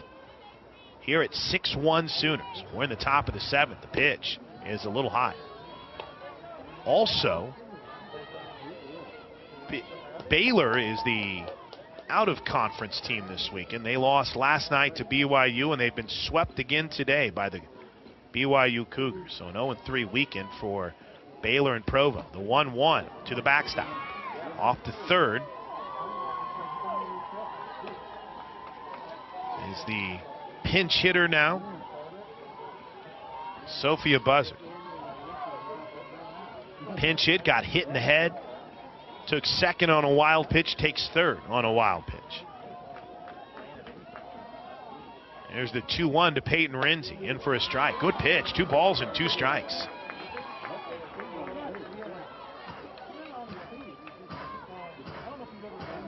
Here at 6-1 Sooners. We're in the top of the 7th. The pitch is a little high. Also, Baylor is the out-of-conference team this week, and they lost last night to BYU, and they've been swept again today by the BYU Cougars. So an 0-3 weekend for Baylor and Provo. The 1-1 to the backstop. Off to third is the pinch hitter now, Sophia Buzzard. Pinch hit, got hit in the head. Took second on a wild pitch, takes third on a wild pitch. There's the 2-1 to Peyton Renzi, in for a strike. Good pitch, 2 balls and 2 strikes.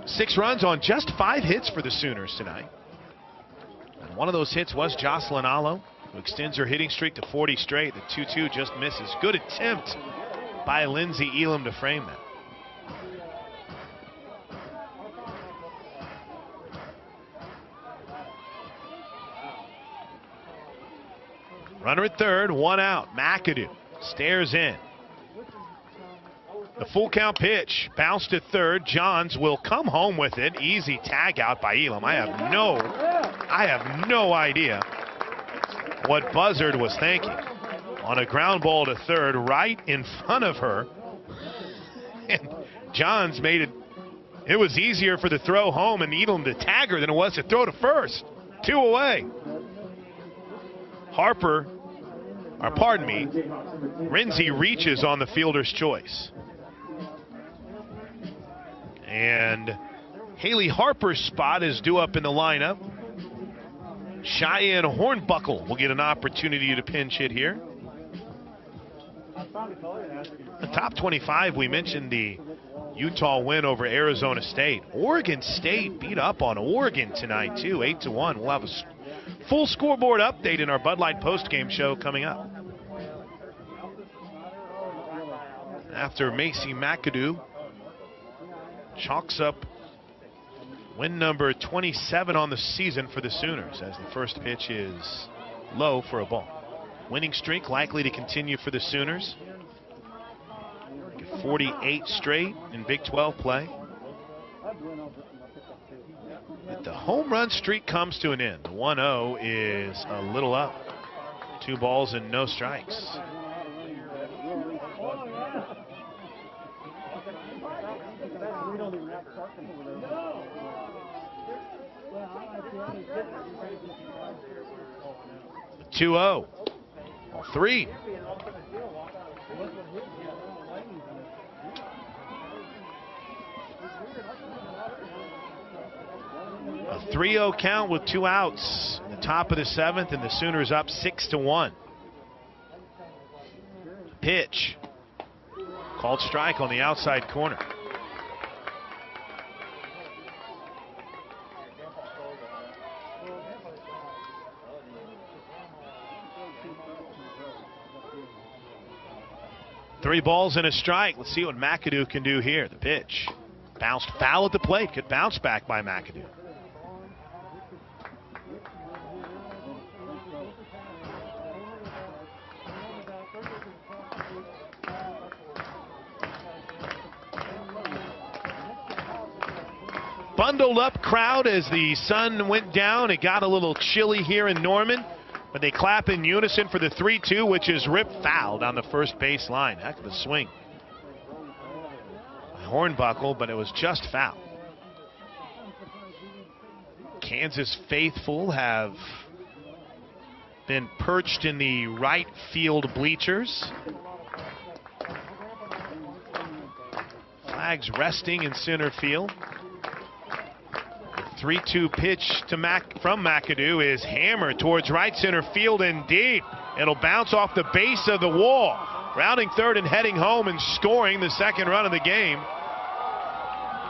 Six runs on just 5 hits for the Sooners tonight. And one of those hits was Jocelyn Allo, who extends her hitting streak to 40 straight. The 2-2 just misses. Good attempt by Lindsey Elam to frame that. Runner at third, 1 out. McAdoo stares in. The full count pitch, bounced to third. Johns will come home with it. Easy tag out by Elam. I have no idea what Buzzard was thinking. On a ground ball to third, right in front of her. And Johns made it. It was easier for the throw home and Elam to tag her than it was to throw to first. 2 away. Renzi reaches on the fielder's choice. And Haley Harper's spot is due up in the lineup. Cheyenne Hornbuckle will get an opportunity to pinch hit here. The top 25, we mentioned the Utah win over Arizona State. Oregon State beat up on Oregon tonight too, 8-1. We'll have a full scoreboard update in our Bud Light postgame show coming up. After Macy McAdoo chalks up win number 27 on the season for the Sooners, as the first pitch is low for a ball. Winning streak likely to continue for the Sooners. 48 straight in Big 12 play. But the home run streak comes to an end. The 1-0 is a little up. 2 balls and no strikes. The 2-0. 3. A 3-0 count with 2 outs in the top of the 7th, and the Sooners up 6-1. Pitch. Called strike on the outside corner. Three balls and a strike. Let's see what McAdoo can do here. The pitch. Bounced foul at the plate. Could bounce back by McAdoo. Bundled up crowd as the sun went down. It got a little chilly here in Norman, but they clap in unison for the 3-2, which is ripped foul down the first base line. Heck of a swing. Hornbuckle, but it was just foul. Kansas faithful have been perched in the right field bleachers. Flags resting in center field. 3-2 pitch to from McAdoo is hammered towards right center field and deep. It'll bounce off the base of the wall. Rounding third and heading home and scoring the second run of the game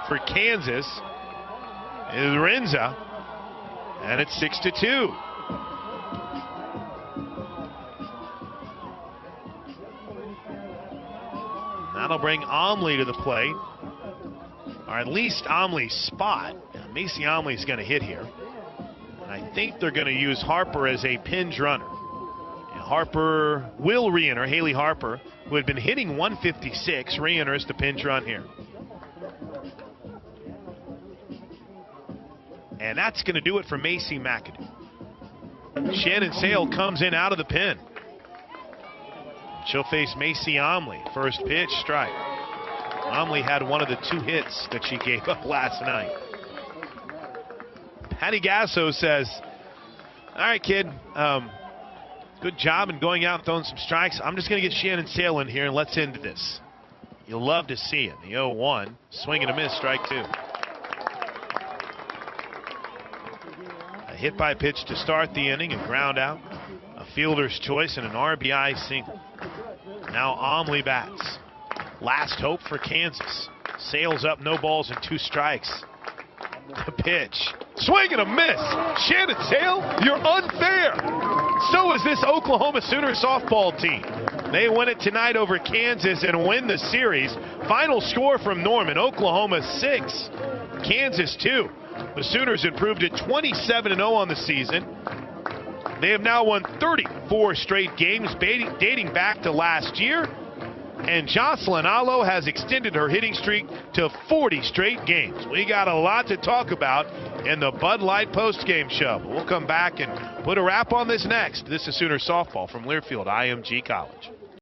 for Kansas is Rinza, and it's 6-2. That'll bring Omley to the plate, or at least Omley's spot. Macy Omley's going to hit here, and I think they're going to use Harper as a pinch runner. And Harper will re-enter. Haley Harper, who had been hitting 156, re-enters the pinch run here. And that's going to do it for Macy McAdoo. Shannon Sale comes in out of the pen. She'll face Macy Omley. First pitch, strike. Omley had one of the 2 hits that she gave up last night. Patty Gasso says, all right, kid, good job in going out and throwing some strikes. I'm just going to get Shannon Sale in here and let's end this. You'll love to see it. The 0-1, swing and a miss, strike 2. A hit by pitch to start the inning, a ground out, a fielder's choice, and an RBI single. Now Omley bats. Last hope for Kansas. Sales up, no balls and 2 strikes. The pitch. Swing and a miss. Shannon Sale, you're unfair. So is this Oklahoma Sooner softball team. They win it tonight over Kansas and win the series. Final score from Norman, Oklahoma 6, Kansas 2. The Sooners improved to 27-0 on the season. They have now won 34 straight games dating back to last year. And Jocelyn Alo has extended her hitting streak to 40 straight games. We got a lot to talk about in the Bud Light postgame show. We'll come back and put a wrap on this next. This is Sooner Softball from Learfield IMG College.